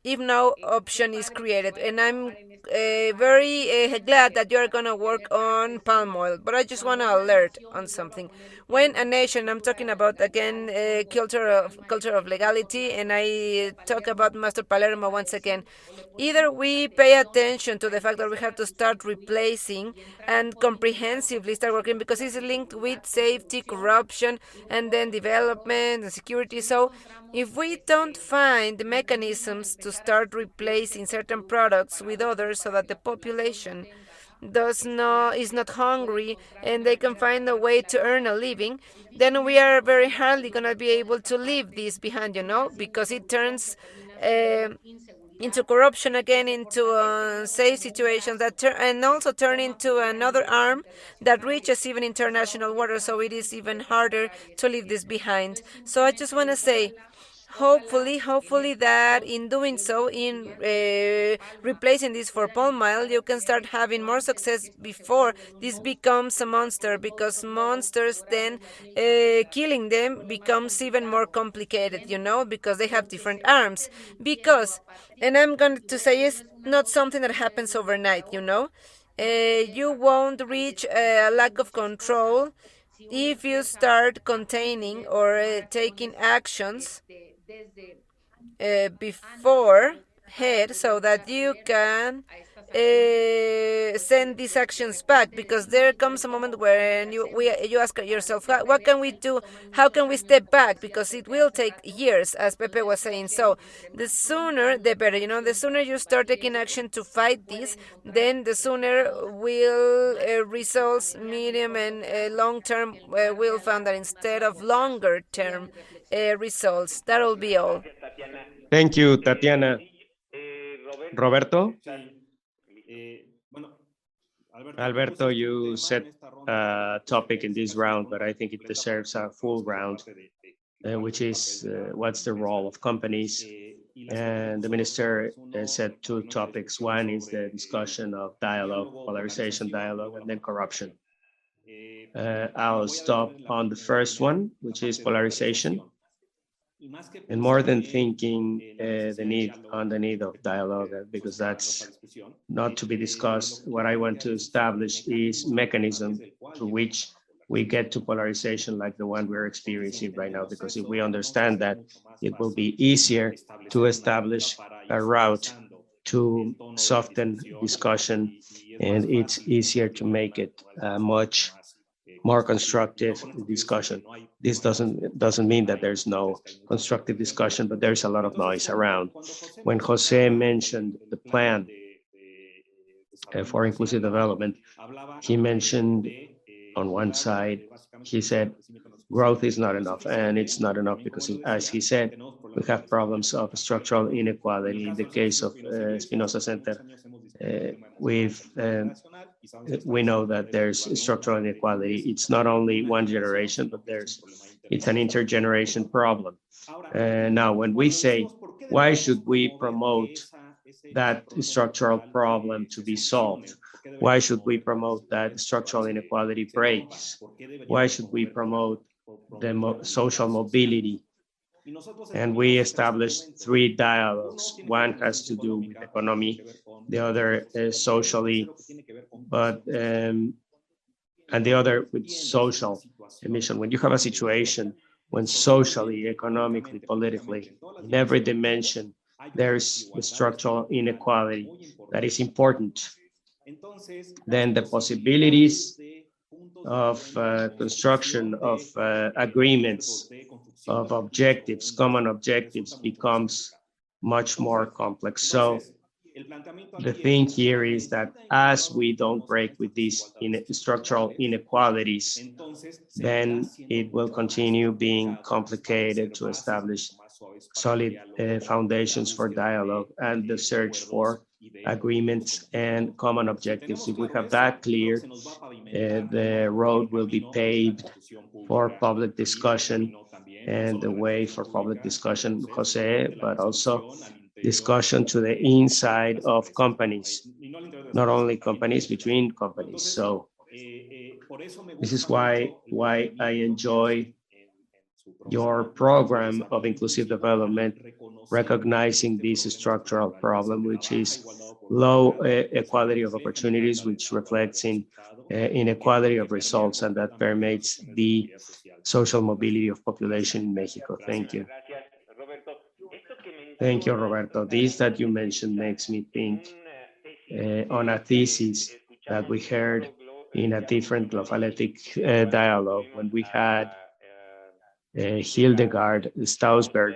if no option is created. And I'm very glad that you're going to work on palm oil. But I just want to alert on something. When a nation, I'm talking about again culture of legality, and I talk about Master Palermo once again. Either we pay attention to the fact that we have to start replacing and comprehensively start working, because it's linked with safety, corruption, and then development and security. So if we don't find the mechanisms to start replacing certain products with others so that the population is not hungry and they can find a way to earn a living, then we are very hardly going to be able to leave this behind, because it turns into corruption again, into safe situations that and also turn into another arm that reaches even international waters. So it is even harder to leave this behind. So I just want to say, hopefully that in doing so, in replacing this for palm oil, you can start having more success before this becomes a monster, because monsters then killing them becomes even more complicated, because they have different arms. Because, and I'm going to say, it's not something that happens overnight, you won't reach a lack of control if you start containing or taking actions beforehand, so that you can send these actions back, because there comes a moment when you ask yourself, what can we do, how can we step back, because it will take years, as Pepe was saying. So the sooner the better, the sooner you start taking action to fight this, then the sooner will results, medium and long term, will find that instead of longer term results. That'll be all. Thank you, Tatiana. Roberto? Alberto, you set a topic in this round, but I think it deserves a full round, which is what's the role of companies? And the minister said two topics. One is the discussion of dialogue, polarization dialogue, and then corruption. I'll stop on the first one, which is polarization. And more than thinking the need of dialogue, because that's not to be discussed, what I want to establish is mechanism through which we get to polarization like the one we're experiencing right now. Because if we understand that, it will be easier to establish a route to soften discussion, and it's easier to make it a much more constructive discussion. This doesn't mean that there's no constructive discussion, but there's a lot of noise around. When Jose mentioned the plan for inclusive development, he mentioned on one side, he said, growth is not enough. And it's not enough because, as he said, we have problems of structural inequality. In the case of Spinoza Center, we know that there's structural inequality. It's not only one generation, but it's an intergeneration problem. Now, when we say, why should we promote that structural problem to be solved? Why should we promote that structural inequality breaks? Why should we promote the social mobility? And we established 3 dialogues. One has to do with economy, the other is socially, and the other with social emission. When you have a situation when socially, economically, politically, in every dimension, there's a structural inequality that is important, then the possibilities of construction of agreements, of objectives, common objectives, becomes much more complex. So the thing here is that as we don't break with these structural inequalities, then it will continue being complicated to establish solid foundations for dialogue and the search for agreements and common objectives. If we have that clear, the road will be paved for public discussion, and the way for public discussion, Jose, but also discussion to the inside of companies, not only companies, between companies. So this is why I enjoy your program of inclusive development, recognizing this structural problem, which is low equality of opportunities, which reflects in inequality of results, and that permeates the social mobility of population in Mexico. Thank you. Thank you, Roberto. This that you mentioned makes me think on a thesis that we heard in a different GlobalÉthik dialogue when we had Hildegard Stausberg,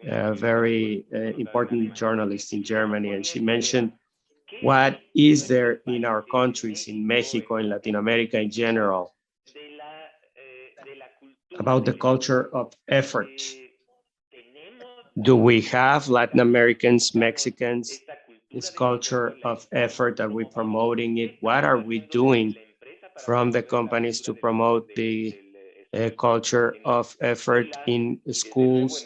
a very important journalist in Germany, and she mentioned what is there in our countries, in Mexico, in Latin America in general, about the culture of effort. Do we have Latin Americans, Mexicans, this culture of effort? Are we promoting it? What are we doing from the companies to promote the culture of effort in schools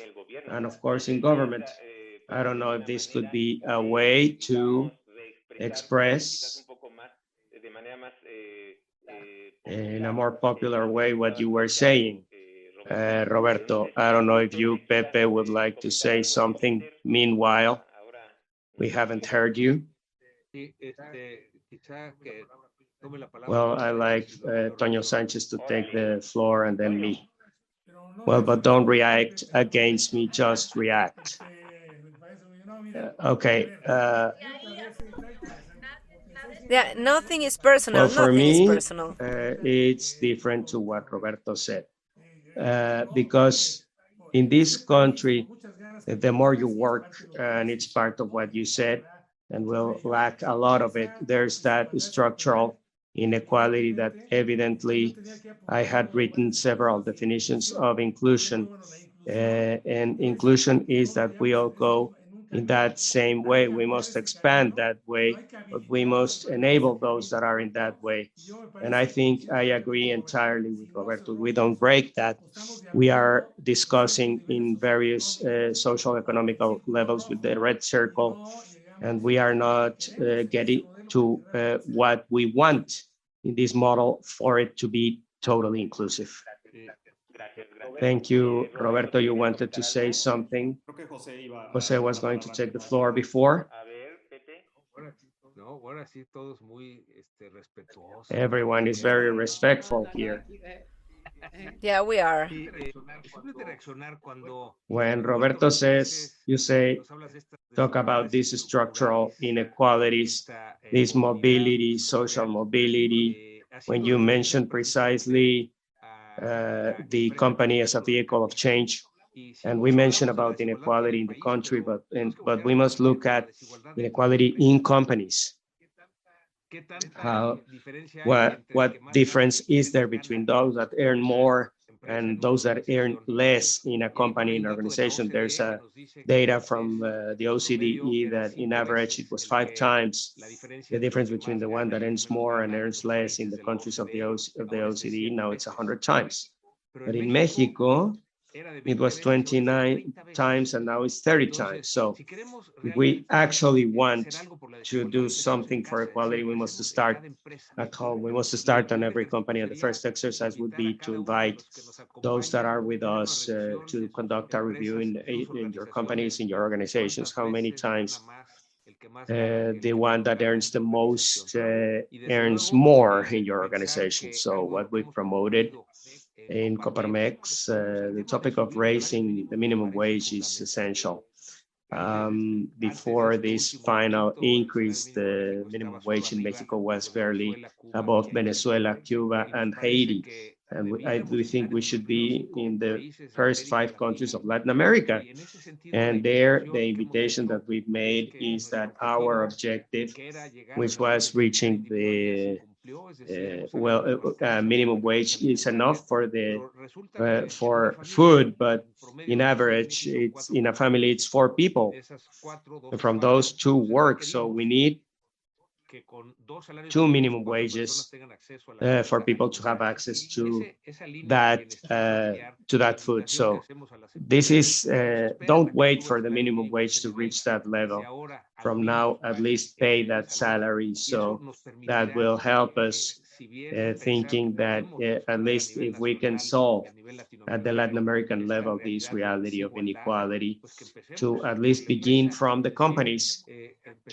and, of course, in government? I don't know if this could be a way to express in a more popular way what you were saying. Roberto, I don't know if you, Pepe, would like to say something. Meanwhile, we haven't heard you. Well, I like Toño Sanchez to take the floor and then me. Well, but don't react against me, just react. Okay. Yeah, nothing is personal. Well, for nothing is me, personal. it's different to what Roberto said. Because in this country, the more you work, and it's part of what you said, and we'll lack a lot of it, there's that structural inequality that evidently I had written several definitions of inclusion. And inclusion is that we all go in that same way. We must expand that way, but we must enable those that are in that way. And I think I agree entirely with Roberto. We don't break that. We are discussing in various social economical levels with the red circle, and we are not getting to what we want in this model for it to be totally inclusive. Thank you, Roberto. You wanted to say something. Jose was going to take the floor before. Everyone is very respectful here. Yeah, we are. When Roberto says, you say, talk about these structural inequalities, this mobility, social mobility, when you mention precisely the company as a vehicle of change, and we mentioned about inequality in the country, but we must look at inequality in companies. How what difference is there between those that earn more and those that earn less in a company and organization? There's a data from the OCDE that in average it was 5 times the difference between the one that earns more and earns less in the countries of the OCDE. Now it's 100 times. But in Mexico, it was 29 times and now it's 30 times. So if we actually want to do something for equality, we must start at home. We must start on every company. And the first exercise would be to invite those that are with us to conduct a review in your companies, in your organizations. How many times the one that earns the most earns more in your organization? So what we promoted in Coparmex, the topic of raising the minimum wage is essential. Before this final increase, the minimum wage in Mexico was barely above Venezuela, Cuba, and Haiti. And we think we should be in the first 5 countries of Latin America. And there, the invitation that we've made is that our objective, which was reaching the minimum wage is enough for for food, but in average, it's in a family, it's 4 people. And from those 2 work, so we need 2 minimum wages for people to have access to that food. So this is don't wait for the minimum wage to reach that level. From now, at least pay that salary. So that will help us thinking that at least if we can solve at the Latin American level this reality of inequality, to at least begin from the companies,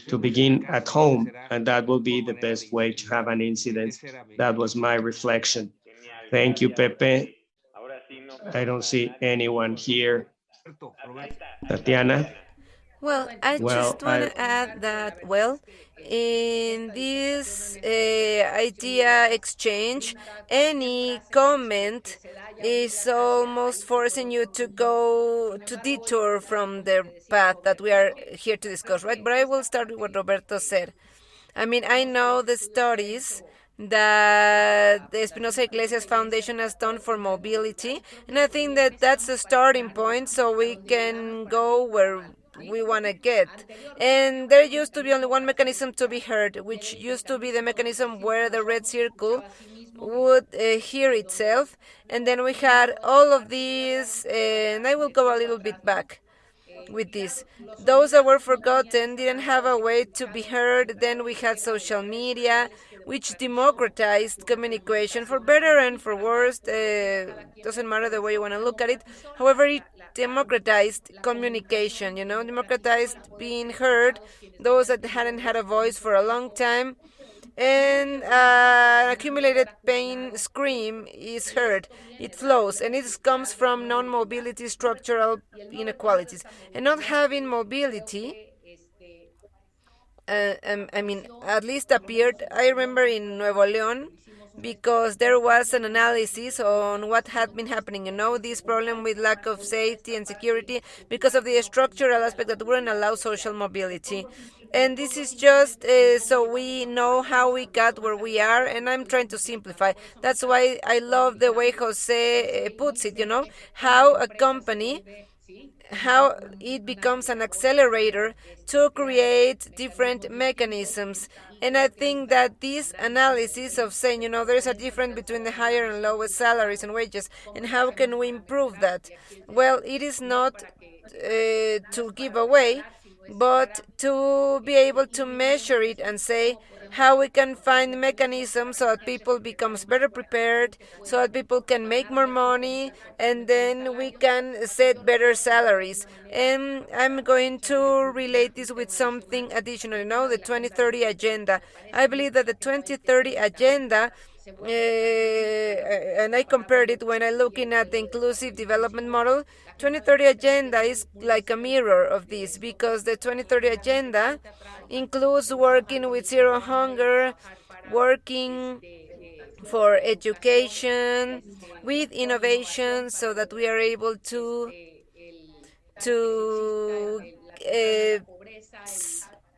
to begin at home, and that will be the best way to have an incident. That was my reflection. Thank you, Pepe. I don't see anyone here. Tatiana? Well, I just want to add that, well, in this idea exchange, any comment is almost forcing you to go to detour from the path that we are here to discuss, right? But I will start with what Roberto said. I mean, I know the studies that the Espinosa Iglesias Foundation has done for mobility, and I think that that's a starting point so we can go where we want to get. And there used to be only one mechanism to be heard, which used to be the mechanism where the red circle would hear itself, and then we had all of these, and I will go a little bit back with this. Those that were forgotten didn't have a way to be heard. Then we had social media, which democratized communication for better and for worse. Doesn't matter the way you want to look at it. However, it democratized communication, democratized being heard. Those that hadn't had a voice for a long time, and accumulated pain scream is heard. It flows, and it comes from non-mobility structural inequalities. And not having mobility, I mean, at least appeared, I remember in Nuevo León, because there was an analysis on what had been happening. This problem with lack of safety and security because of the structural aspect that wouldn't allow social mobility. And this is just so we know how we got where we are, and I'm trying to simplify. That's why I love the way Jose puts it, how a company, how it becomes an accelerator to create different mechanisms. And I think that this analysis of saying, there's a difference between the higher and lowest salaries and wages, and how can we improve that? Well, it is not to give away, but to be able to measure it and say how we can find mechanisms so that people becomes better prepared, so that people can make more money, and then we can set better salaries. And I'm going to relate this with something additional, the 2030 agenda. I believe that the 2030 agenda and I compared it when I looking at the inclusive development model. 2030 agenda is like a mirror of this, because the 2030 agenda includes working with zero hunger, working for education with innovation, so that we are able to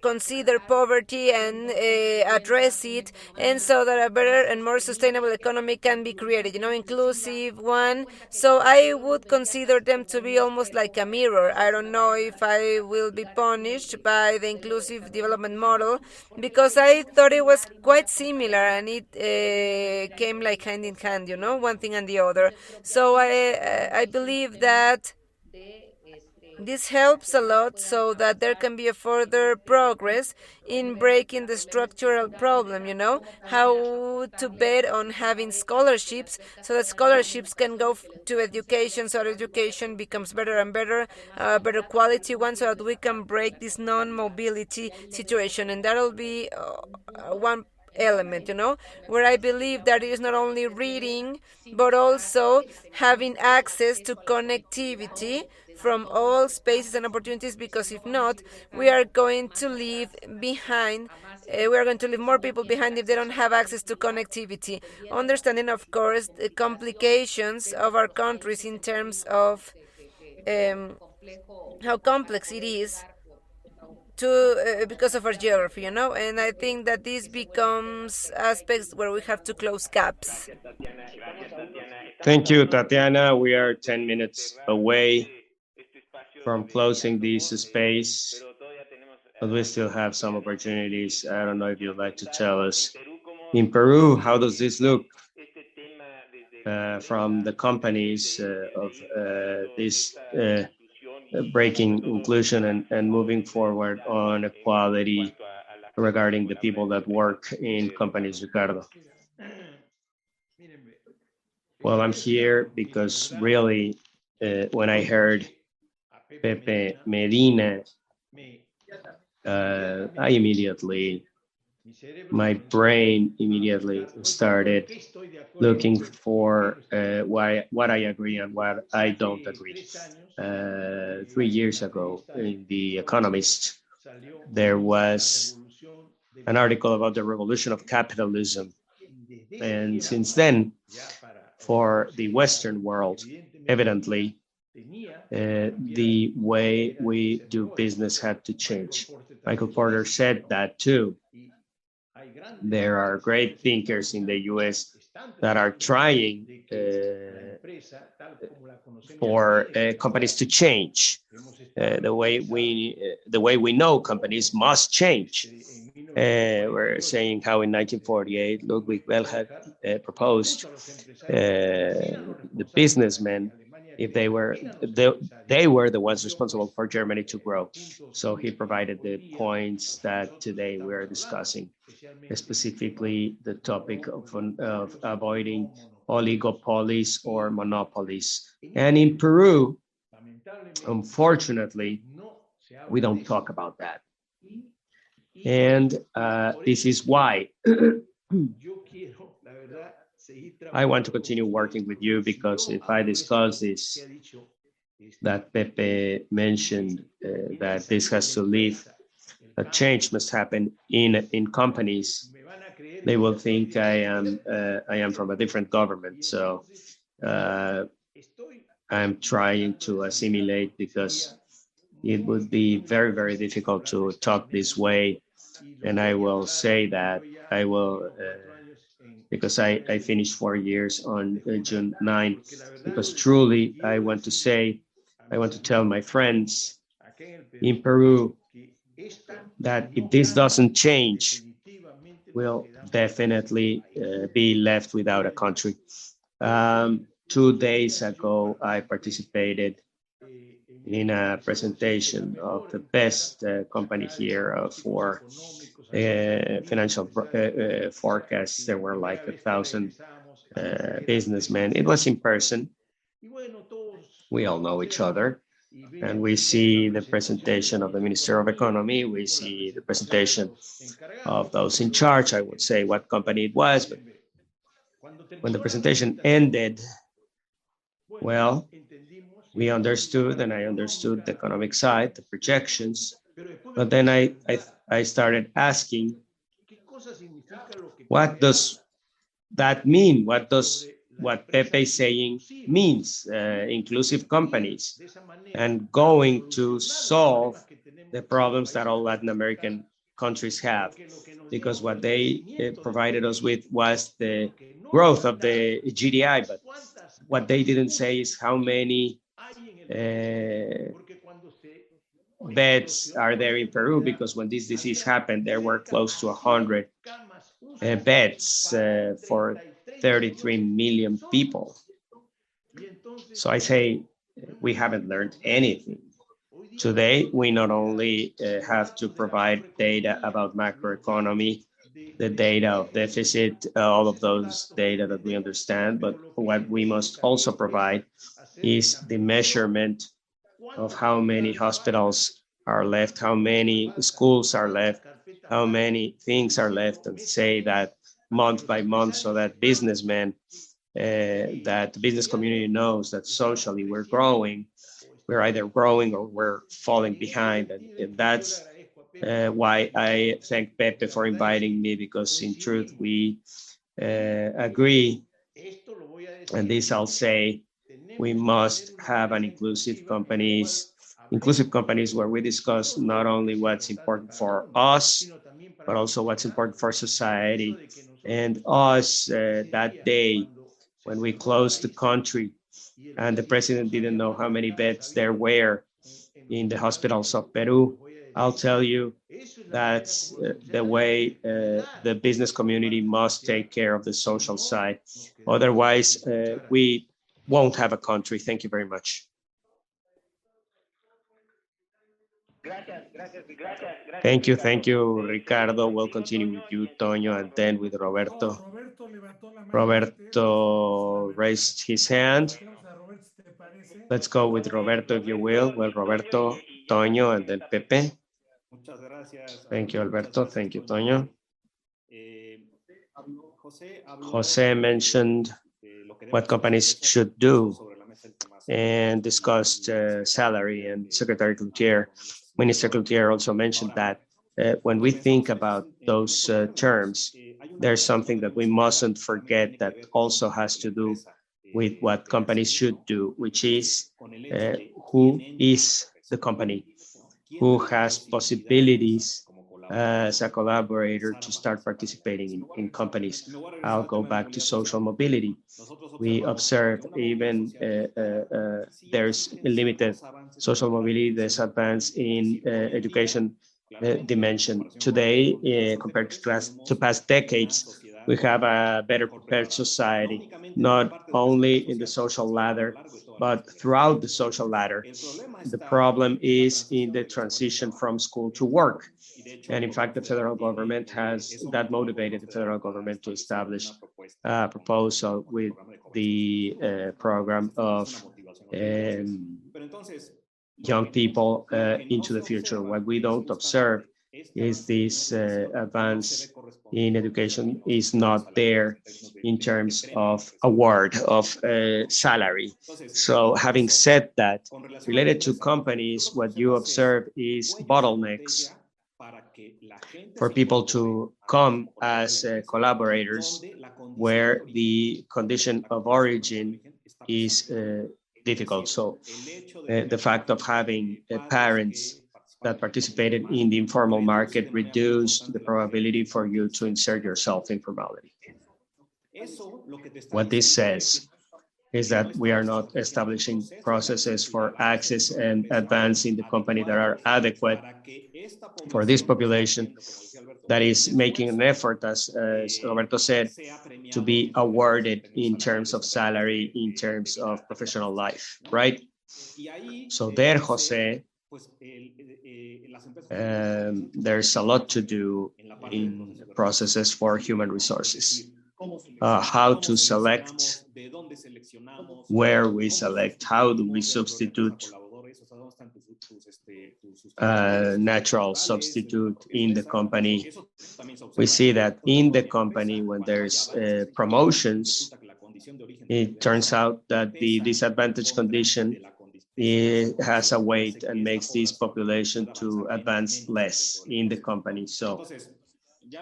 consider poverty and address it, and so that a better and more sustainable economy can be created, inclusive one. So I would consider them to be almost like a mirror. I don't know if I will be punished by the inclusive development model, because I thought it was quite similar, and it came like hand in hand, one thing and the other. So I believe that this helps a lot, so that there can be a further progress in breaking the structural problem, how to bet on having scholarships, so that scholarships can go to education, so education becomes better and better, better quality one, so that we can break this non-mobility situation. And that'll be one element, where I believe that it is not only reading, but also having access to connectivity from all spaces and opportunities, because if not, we are going to leave behind. We are going to leave more people behind if they don't have access to connectivity. Understanding, of course, the complications of our countries in terms of how complex it is to because of our geography, and I think that this becomes aspects where we have to close gaps. Thank you, Tatiana. We are 10 minutes away from closing this space, but we still have some opportunities. I don't know if you'd like to tell us, in Peru, how does this look from the companies of this breaking inclusion and moving forward on equality regarding the people that work in companies, Ricardo? Well, I'm here because really, when I heard Pepe Medina, my brain immediately started looking for what I agree and what I don't agree. 3 years ago, in The Economist, there was an article about the revolution of capitalism. And since then, for the Western world, evidently, the way we do business had to change. Michael Porter said that too. There are great thinkers in the US that are trying for companies to change. The way we know companies must change. We're saying how in 1948 Ludwig Bell had proposed the businessmen, if they were the ones responsible for Germany to grow. So he provided the points that today we are discussing, specifically the topic of avoiding oligopolies or monopolies. And in Peru, unfortunately, we don't talk about that. And this is why I want to continue working with you, because if I discuss this, that Pepe mentioned, that this has to leave, a change must happen in companies, they will think I am from a different government. So I'm trying to assimilate, because it would be very, very difficult to talk this way. And I will say that I will, because I finished 4 years on June 9th, because truly I want to tell my friends in Peru that if this doesn't change, we'll definitely be left without a country. 2 days ago, I participated in a presentation of the best company here for financial forecasts. There were like 1,000 businessmen. It was in person. We all know each other. And we see the presentation of the Minister of Economy. We see the presentation of those in charge. I would say what company it was, but when the presentation ended, well, we understood, and I understood the economic side, the projections, but then I started asking, what does that mean? What does what Pepe is saying means, inclusive companies, and going to solve the problems that all Latin American countries have? Because what they provided us with was the growth of the GDI, but what they didn't say is how many beds are there in Peru, because when this disease happened, there were close to 100 beds for 33 million people. So I say we haven't learned anything. Today, we not only have to provide data about macroeconomy, the data of deficit, all of those data that we understand, but what we must also provide is the measurement of how many hospitals are left, how many schools are left, how many things are left, and say that month by month, so that businessmen, that the business community knows that socially we're growing. We're either growing or we're falling behind. And that's why I thank Pepe for inviting me, because in truth, we agree, and this I'll say, we must have an inclusive companies where we discuss not only what's important for us, but also what's important for society. And us, that day when we closed the country and the president didn't know how many beds there were in the hospitals of Peru, I'll tell you that's the way the business community must take care of the social side. Otherwise, we won't have a country. Thank you very much. Thank you, Ricardo. We'll continue with you, Toño, and then with Roberto. Roberto raised his hand. Let's go with Roberto, if you will. Well, Roberto, Toño, and then Pepe. Thank you, Alberto. Thank you, Toño. Jose mentioned what companies should do and discussed salary, and Secretary Cloutier, Minister Cloutier also mentioned that when we think about those terms, there's something that we mustn't forget that also has to do with what companies should do, which is who is the company, who has possibilities as a collaborator to start participating in companies. I'll go back to social mobility. We observe even there's limited social mobility, there's advance in education dimension. Today, compared to past decades, we have a better prepared society, not only in the social ladder, but throughout the social ladder. The problem is in the transition from school to work. And in fact, the federal government has that motivated the federal government to establish a proposal with the program of young people into the future. What we don't observe is this advance in education is not there in terms of award of salary. So having said that, related to companies, what you observe is bottlenecks for people to come as collaborators where the condition of origin is difficult. So the fact of having parents that participated in the informal market reduced the probability for you to insert yourself in formality. What this says is that we are not establishing processes for access and advance in the company that are adequate for this population that is making an effort, as Roberto said, to be awarded in terms of salary, in terms of professional life, right? So there, Jose, there's a lot to do in processes for human resources. How to select, where we select, how do we substitute natural substitute in the company. We see that in the company, when there's promotions, it turns out that the disadvantaged condition has a weight and makes this population to advance less in the company. So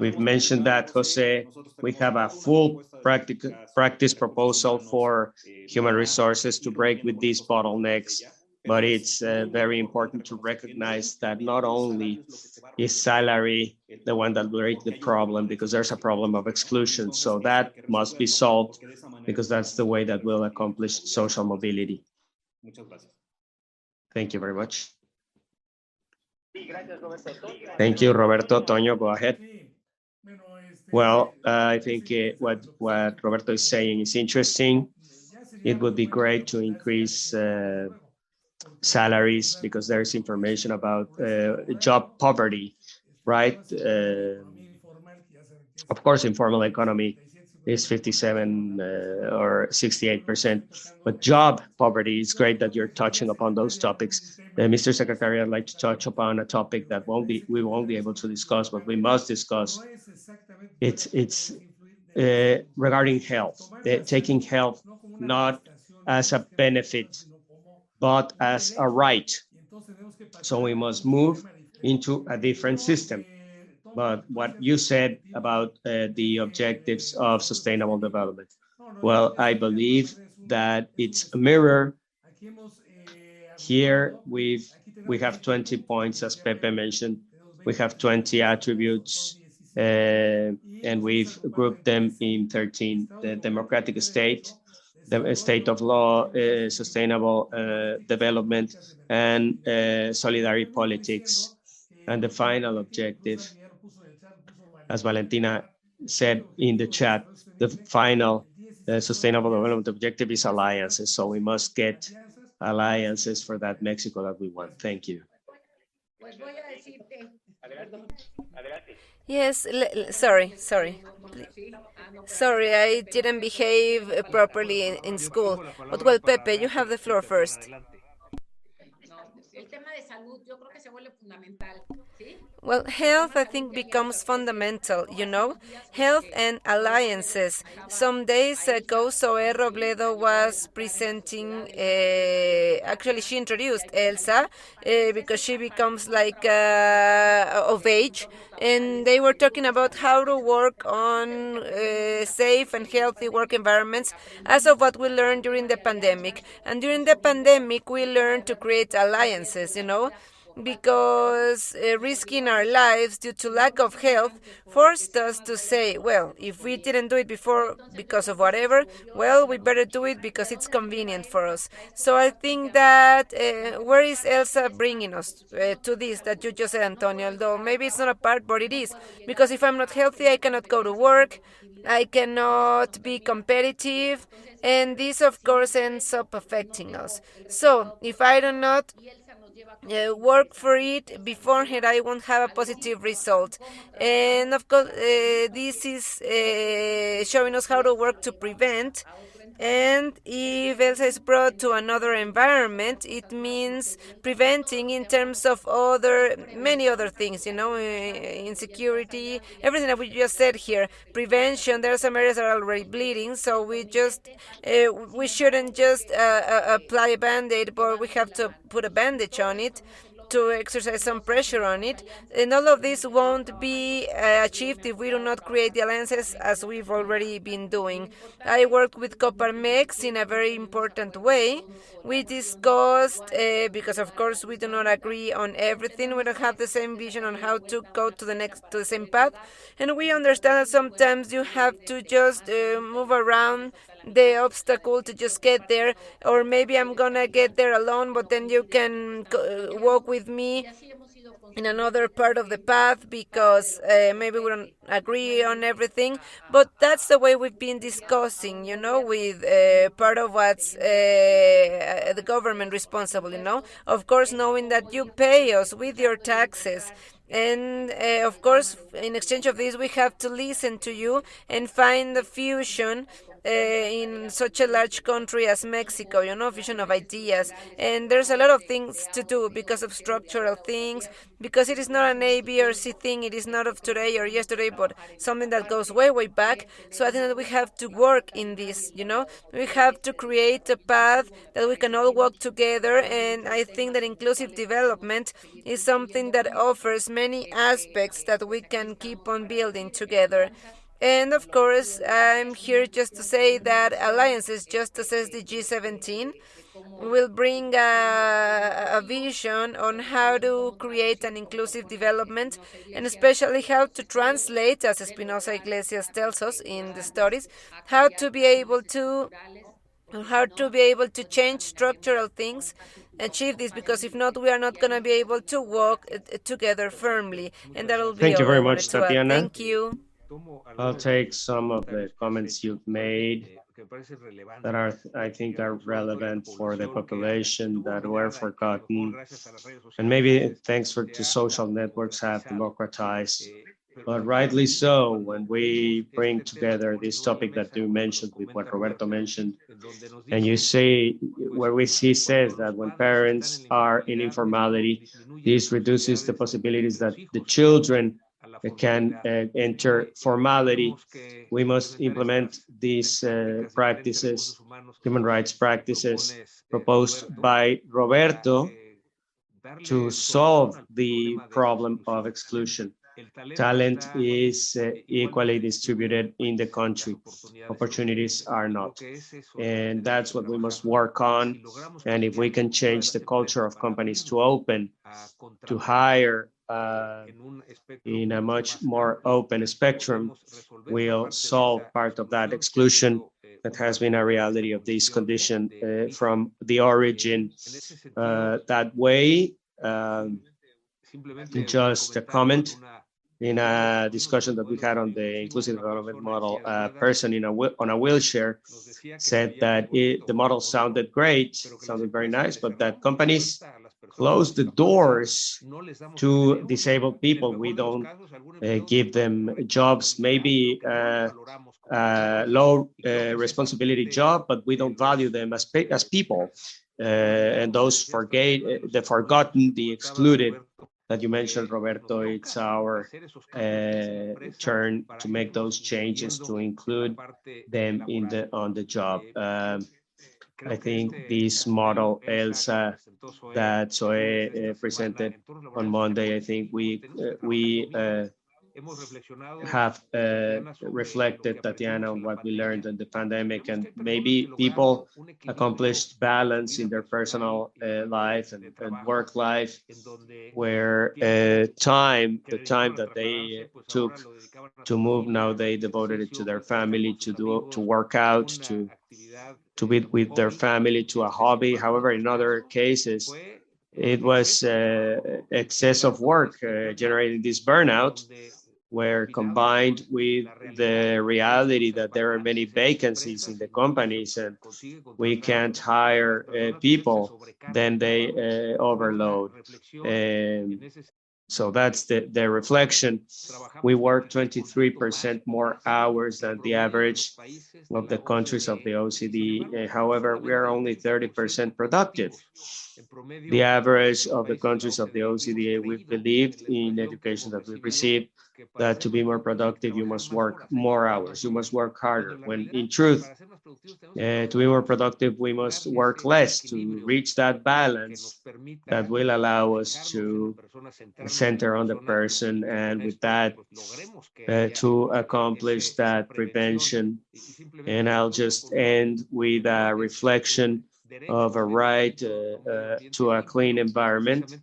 we've mentioned that, Jose. We have a full practice proposal for human resources to break with these bottlenecks, but it's very important to recognize that not only is salary the one that will break the problem, because there's a problem of exclusion. So that must be solved, because that's the way that we'll accomplish social mobility. Thank you very much. Thank you, Roberto. Toño, go ahead. Well, I think what Roberto is saying is interesting. It would be great to increase salaries, because there's information about job poverty, right? Of course, informal economy is 57 or 68%, but job poverty, is great that you're touching upon those topics. Mr. Secretary, I'd like to touch upon a topic that we won't be able to discuss, but we must discuss. It's regarding health, taking health not as a benefit, but as a right. So we must move into a different system. But what you said about the objectives of sustainable development, well, I believe that it's a mirror. Here we have 20 points, as Pepe mentioned. We have 20 attributes, and we've grouped them in 13: the democratic state, the state of law, sustainable development, and solidary politics. And the final objective, as Valentina said in the chat, the final sustainable development objective is alliances. So we must get alliances for that Mexico that we want. Thank you. Yes, sorry. Sorry, I didn't behave properly in school. But well, Pepe, you have the floor first. Well, health, I think, becomes fundamental, health and alliances. Some days ago, Zoe Robledo was presenting, actually she introduced Elsa, because she becomes like of age, and they were talking about how to work on safe and healthy work environments as of what we learned during the pandemic. And during the pandemic, we learned to create alliances, because risking our lives due to lack of health forced us to say, well, if we didn't do it before because of whatever, well, we better do it because it's convenient for us. So I think that where is Elsa bringing us to this that you just said, Antonio? Although maybe it's not a part, but it is. Because if I'm not healthy, I cannot go to work, I cannot be competitive, and this, of course, ends up affecting us. So if I do not work for it beforehand, I won't have a positive result. And of course, this is showing us how to work to prevent. And if Elsa is brought to another environment, it means preventing in terms of many other things, insecurity, everything that we just said here. Prevention, there are some areas that are already bleeding, so we shouldn't just apply a Band-Aid, but we have to put a bandage on it to exercise some pressure on it. And all of this won't be achieved if we do not create the alliances as we've already been doing. I worked with Coparmex in a very important way. We discussed, because of course we do not agree on everything, we don't have the same vision on how to go to the same path, and we understand that sometimes you have to just move around the obstacle to just get there, or maybe I'm gonna get there alone, but then you can walk with me in another part of the path because maybe we don't agree on everything. But that's the way we've been discussing, with part of what's the government responsible, Of course, knowing that you pay us with your taxes. And of course, in exchange of this, we have to listen to you and find the fusion in such a large country as Mexico, fusion of ideas. And there's a lot of things to do because of structural things, because it is not an A, B, or C thing. It is not of today or yesterday, but something that goes way, way back. So I think that we have to work in this, We have to create a path that we can all walk together. And I think that inclusive development is something that offers many aspects that we can keep on building together. And of course, I'm here just to say that alliances, just as SDG 17, will bring a vision on how to create an inclusive development, and especially how to translate, as Espinosa Iglesias tells us in the studies, how to be able to change structural things, achieve this, because if not, we are not going to be able to walk together firmly. And that will be Thank you all I very wanted much, to add. Tatiana. Thank you. I'll take some of the comments you've made that I think are relevant for the population that were forgotten, and maybe thanks to social networks have democratized. But rightly so, when we bring together this topic that you mentioned with what Roberto mentioned, and you say, where he says that when parents are in informality, this reduces the possibilities that the children can enter formality. We must implement these practices, human rights practices proposed by Roberto to solve the problem of exclusion. Talent is equally distributed in the country. Opportunities are not. And that's what we must work on. And if we can change the culture of companies to open, to hire in a much more open spectrum, we'll solve part of that exclusion that has been a reality of this condition from the origin. That way, just a comment. In a discussion that we had on the inclusive development model, a person on a wheelchair said that the model sounded great, sounded very nice, but that companies close the doors to disabled people. We don't give them jobs, maybe low responsibility job, but we don't value them as people. And those the forgotten, the excluded, that you mentioned, Roberto, it's our turn to make those changes to include them on the job. I think this model, Elsa, that Zoe presented on Monday, I think we have reflected, Tatiana, on what we learned in the pandemic, and maybe people accomplished balance in their personal life and work life, where the time that they took to move, now they devoted it to their family, to work out, to be with their family, to a hobby. However, in other cases, it was excess of work generating this burnout, where combined with the reality that there are many vacancies in the companies and we can't hire people, then they overload. So that's the reflection. We work 23% more hours than the average of the countries of the OECD. However, we are only 30% productive. The average of the countries of the OECD, we believed in education that we received, that to be more productive, you must work more hours, you must work harder, when in truth, to be more productive, we must work less to reach that balance that will allow us to center on the person, and with that, to accomplish that prevention. And I'll just end with a reflection of a right to a clean environment.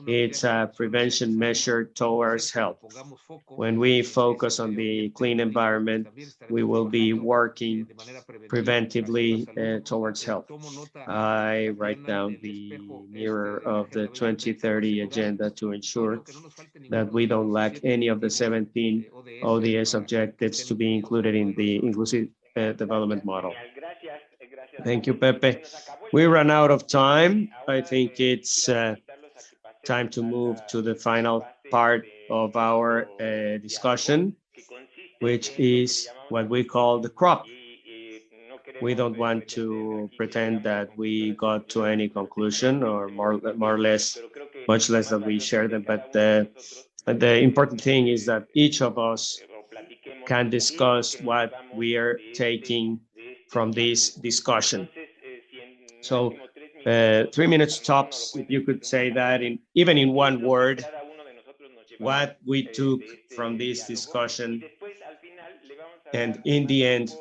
It's a prevention measure towards health. When we focus on the clean environment, we will be working preventively towards health. I write down the mirror of the 2030 agenda to ensure that we don't lack any of the 17 ODS objectives to be included in the inclusive development model. Thank you, Pepe. We ran out of time. I think it's time to move to the final part of our discussion, which is what we call the crop. We don't want to pretend that we got to any conclusion, or more or less, much less that we share them. But the important thing is that each of us can discuss what we are taking from this discussion. So 3 minutes tops, if you could say that even in one word, what we took from this discussion. And in the end,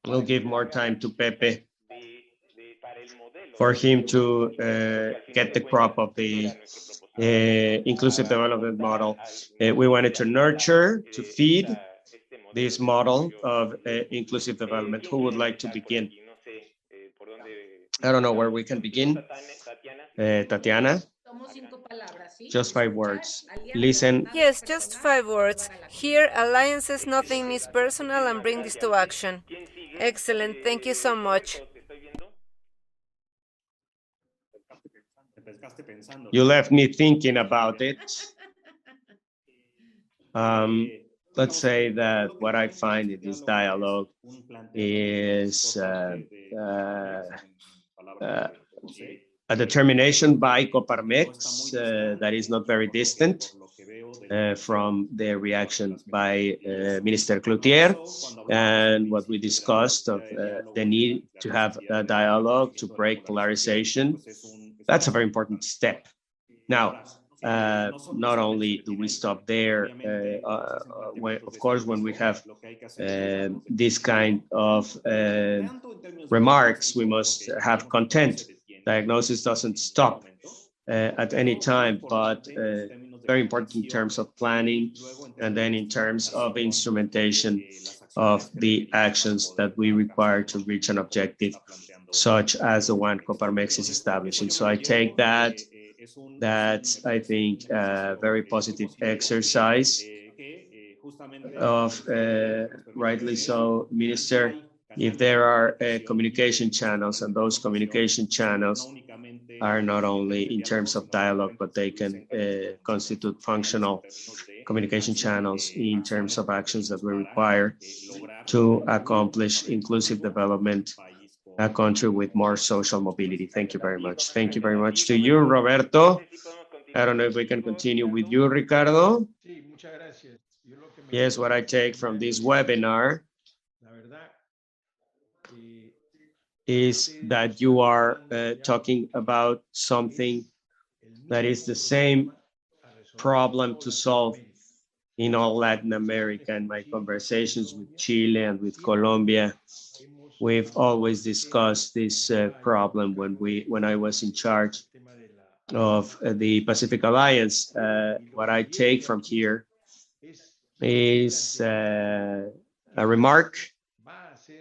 we'll give more time to Pepe for him to get the crop of the inclusive development model. We wanted to nurture, to feed this model of inclusive development. Who would like to begin? I don't know where we can begin. Tatiana? Just 5 words. Listen. Yes, just 5 words. Here, alliances, nothing is personal, and bring this to action. Excellent. Thank you so much. You left me thinking about it. Let's say that what I find in this dialogue is a determination by Coparmex that is not very distant from the reaction by Minister Cloutier, and what we discussed of the need to have a dialogue to break polarization. That's a very important step. Now, not only do we stop there, of course, when we have this kind of remarks, we must have content. Diagnosis doesn't stop at any time, but very important in terms of planning, and then in terms of instrumentation of the actions that we require to reach an objective, such as the one Coparmex is establishing. So I take that's, I think, a very positive exercise of, rightly so, Minister, if there are communication channels, and those communication channels are not only in terms of dialogue, but they can constitute functional communication channels in terms of actions that we require to accomplish inclusive development, a country with more social mobility. Thank you very much. Thank you very much to you, Roberto. I don't know if we can continue with you, Ricardo. Yes, what I take from this webinar is that you are talking about something that is the same problem to solve in all Latin America. In my conversations with Chile and with Colombia, we've always discussed this problem when I was in charge of the Pacific Alliance. What I take from here is a remark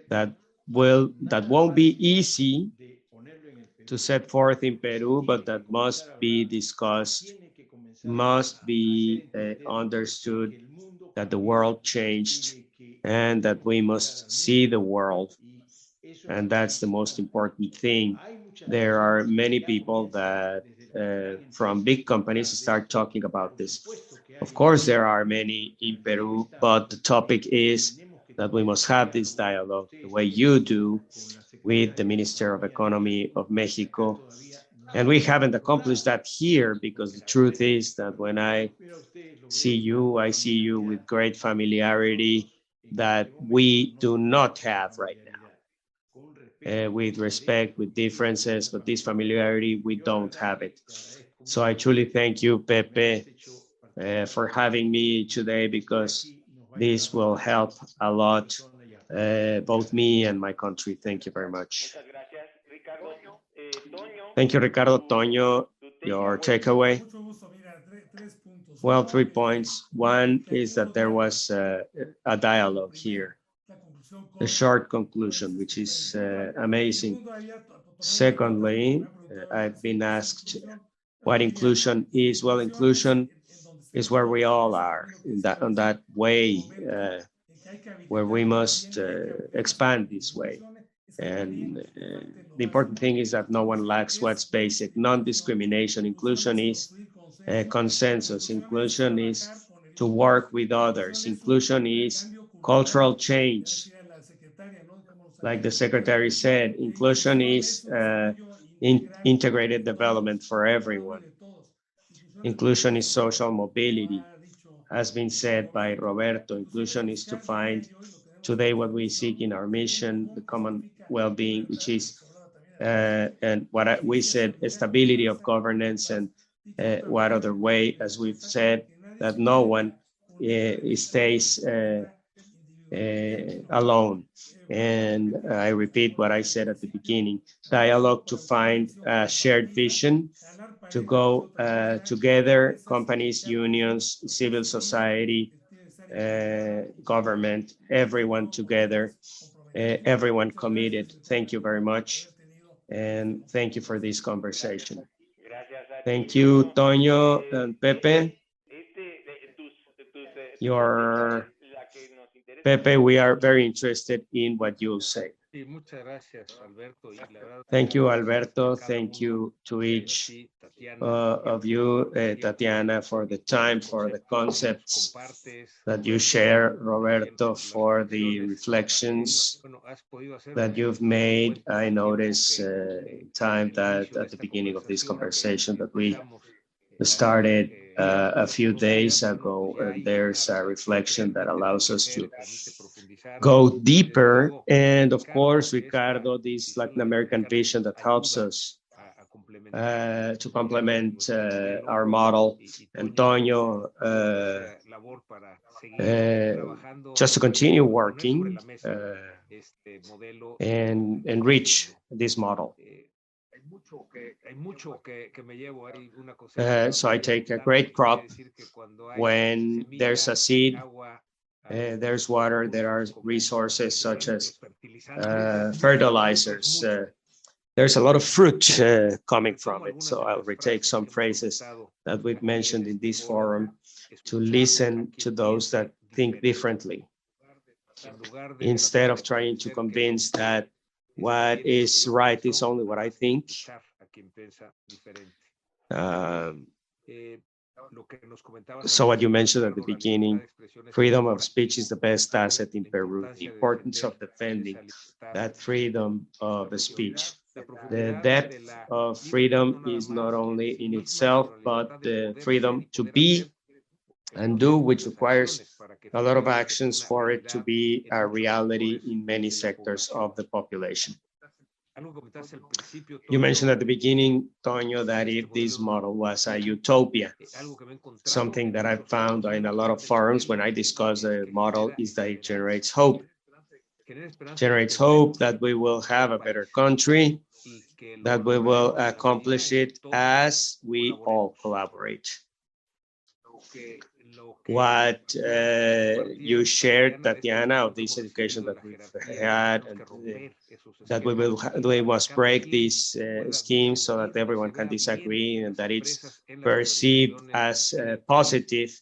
that won't be easy to set forth in Peru, but that must be discussed, must be understood, that the world changed and that we must see the world. And that's the most important thing. There are many people that from big companies start talking about this. Of course, there are many in Peru, but the topic is that we must have this dialogue the way you do with the Minister of Economy of Mexico. And we haven't accomplished that here, because the truth is that when I see you with great familiarity that we do not have right now. With respect, with differences, but this familiarity, we don't have it. So I truly thank you, Pepe, for having me today, because this will help a lot, both me and my country. Thank you very much. Thank you, Ricardo. Toño, your takeaway? Well, 3 points. One is that there was a dialogue here, a short conclusion, which is amazing. Secondly, I've been asked what inclusion is. Well, inclusion is where we all are, on that way, where we must expand this way. And the important thing is that no one lacks what's basic. Non-discrimination. Inclusion is consensus. Inclusion is to work with others. Inclusion is cultural change. Like the secretary said, inclusion is integrated development for everyone. Inclusion is social mobility. Has been said by Roberto, inclusion is to find today what we seek in our mission, the common well-being, which is, and what we said, stability of governance, and what other way, as we've said, that no one stays alone. And I repeat what I said at the beginning, dialogue to find a shared vision, to go together, companies, unions, civil society, government, everyone together, everyone committed. Thank you very much. And thank you for this conversation. Thank you, Toño and Pepe. Pepe, we are very interested in what you say. Thank you, Alberto. Thank you to each of you, Tatiana, for the time, for the concepts that you share, Roberto, for the reflections that you've made. I noticed time that at the beginning of this conversation that we started a few days ago, and there's a reflection that allows us to go deeper. And of course, Ricardo, this Latin American vision that helps us to complement our model. Antonio, just to continue working and enrich this model. So I take a great crop. When there's a seed, there's water, there are resources such as fertilizers. There's a lot of fruit coming from it. So I'll retake some phrases that we've mentioned in this forum to listen to those that think differently, instead of trying to convince that what is right is only what I think. So what you mentioned at the beginning, freedom of speech is the best asset in Peru, the importance of defending that freedom of speech. The depth of freedom is not only in itself, but the freedom to be and do, which requires a lot of actions for it to be a reality in many sectors of the population. You mentioned at the beginning, Toño, that if this model was a utopia, something that I've found in a lot of forums when I discuss the model is that it generates hope. Generates hope that we will have a better country, that we will accomplish it as we all collaborate. What you shared, Tatiana, of this education that we've had, and that we must break these schemes so that everyone can disagree and that it's perceived as positive.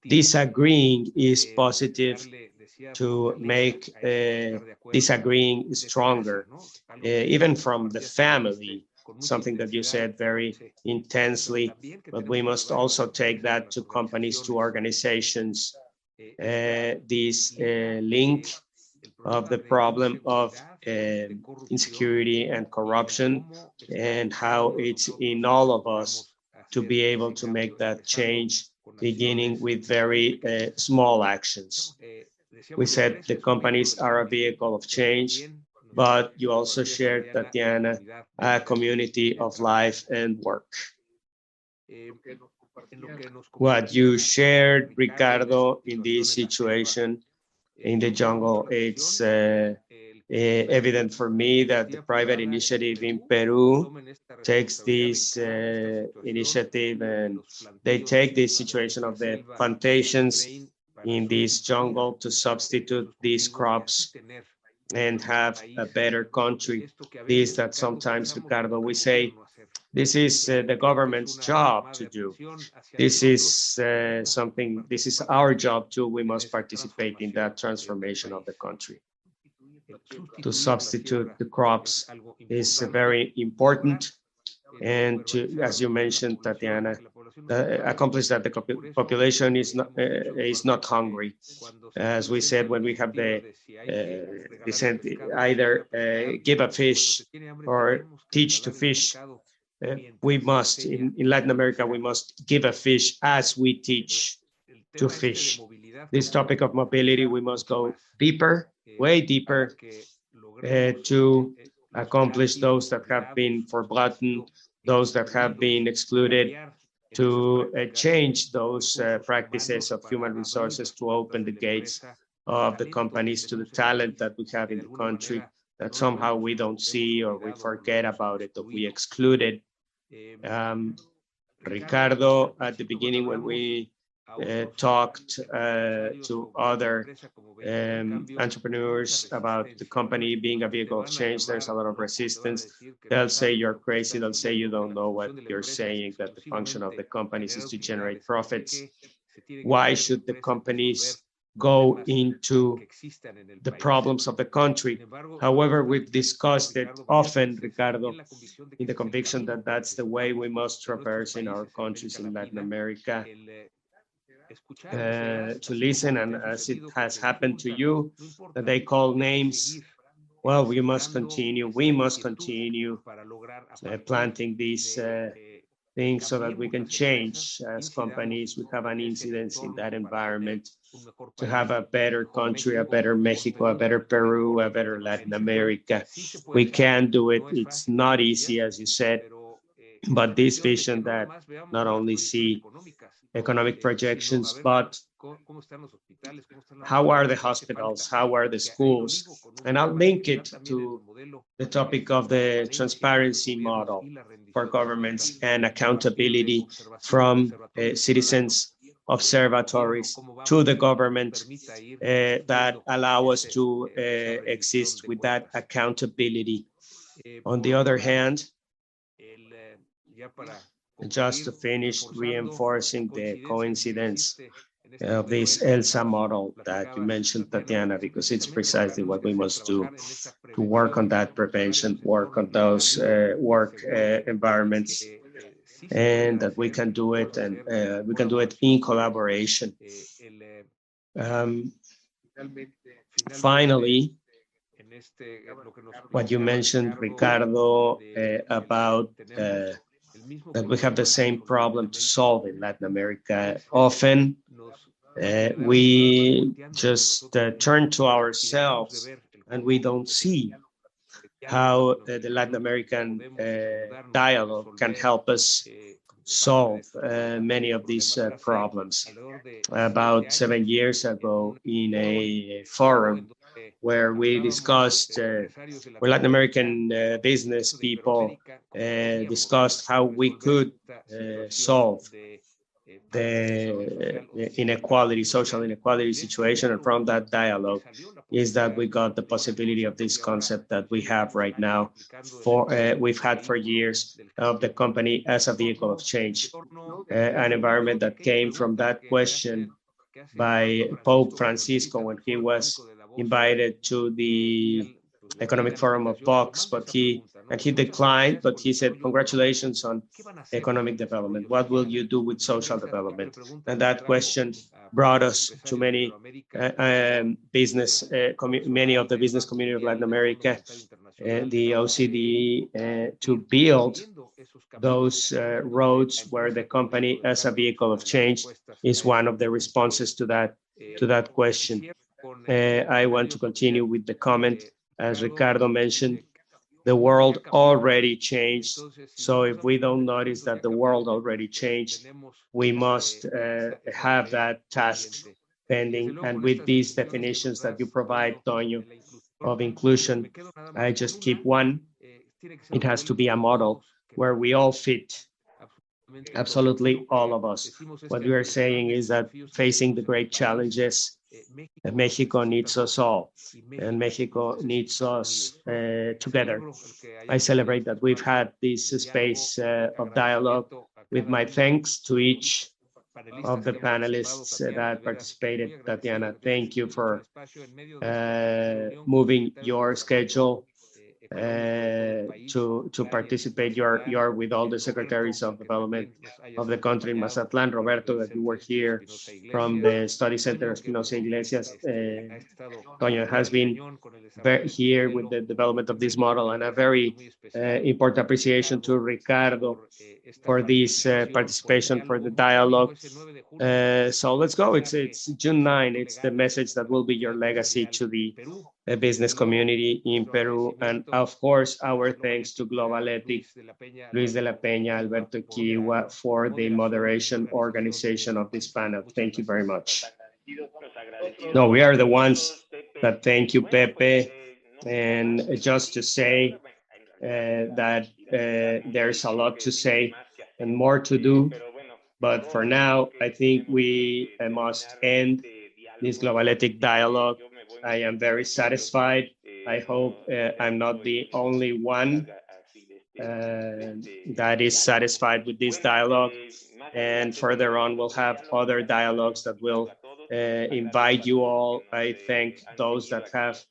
Disagreeing is positive to make disagreeing stronger, even from the family, something that you said very intensely, but we must also take that to companies, to organizations, this link of the problem of insecurity and corruption, and how it's in all of us to be able to make that change, beginning with very small actions. We said the companies are a vehicle of change, but you also shared, Tatiana, a community of life and work. What you shared, Ricardo, in this situation in the jungle, it's evident for me that the private initiative in Peru takes this initiative, and they take this situation of the plantations in this jungle to substitute these crops and have a better country. This that sometimes, Ricardo, we say, this is the government's job to do. This is this is our job too. We must participate in that transformation of the country. To substitute the crops is very important. and to, as you mentioned, Tatiana, accomplish that the population is not hungry. As we said, when we have the either give a fish or teach to fish, we must, in Latin America, we must give a fish as we teach to fish. This topic of mobility, we must go deeper, way deeper, to accomplish those that have been forgotten, those that have been excluded, to change those practices of human resources, to open the gates of the companies to the talent that we have in the country that somehow we don't see, or we forget about it, or we exclude it. Ricardo, at the beginning, when we talked to other entrepreneurs about the company being a vehicle of change, there's a lot of resistance. They'll say you're crazy. They'll say you don't know what you're saying, that the function of the companies is to generate profits. Why should the companies go into the problems of the country? However, we've discussed it often, Ricardo, in the conviction that that's the way we must traverse in our countries in Latin America. To listen, and as it has happened to you, that they call names. Well, we must continue planting these things so that we can change as companies. We have an incidence in that environment to have a better country, a better Mexico, a better Peru, a better Latin America. We can do it. It's not easy, as you said, but this vision that not only see economic projections, but how are the hospitals, how are the schools? And I'll link it to the topic of the transparency model for governments and accountability from citizens observatories to the government that allow us to exist with that accountability. On the other hand, just to finish reinforcing the coincidence of this ELSA model that you mentioned, Tatiana, because it's precisely what we must do to work on that prevention, work on those work environments, and that we can do it, and we can do it in collaboration. Finally, what you mentioned, Ricardo, about that we have the same problem to solve in Latin America. Often, we just turn to ourselves and we don't see how the Latin American dialogue can help us solve many of these problems. About 7 years ago, in a forum where we discussed, where Latin American business people discussed how we could solve the inequality, social inequality situation. And from that dialogue is that we got the possibility of this concept that we have right now, we've had for years, of the company as a vehicle of change, an environment that came from that question by Pope Francisco when he was invited to the Economic Forum of Vox, but he declined, but he said, congratulations on economic development. What will you do with social development? And that question brought us to many many of the business community of Latin America, the OCDE, to build those roads where the company as a vehicle of change is one of the responses to that question. I want to continue with the comment, as Ricardo mentioned, the world already changed. So if we don't notice that the world already changed, we must have that task pending. And with these definitions that you provide, Toño, of inclusion, I just keep one. It has to be a model where we all fit, absolutely all of us. What we are saying is that facing the great challenges, Mexico needs us all, and Mexico needs us together. I celebrate that we've had this space of dialogue. With my thanks to each of the panelists that participated. Tatiana, thank you for moving your schedule to participate. You're with all the secretaries of development of the country in Mazatlan. Roberto, that you were here from the Study Center Espinosa Iglesias. Toño has been here with the development of this model, and a very important appreciation to Ricardo for this participation, for the dialogue. So let's go. It's June 9. It's the message that will be your legacy to the business community in Peru. And of course, our thanks to GlobalÉthik, Luis de la Peña, Alberto Kiwa for the moderation organization of this panel. Thank you very much. No, we are the ones that thank you, Pepe. And just to say that there's a lot to say and more to do. But for now, I think we must end this GlobalÉthik dialogue. I am very satisfied. I hope I'm not the only one that is satisfied with this dialogue. And further on, we'll have other dialogues that will invite you all. I thank those that have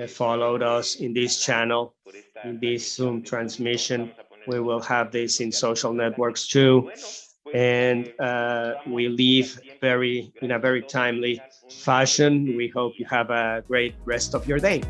followed us in this channel, in this Zoom transmission. We will have this in social networks too. And we leave in a very timely fashion. We hope you have a great rest of your day.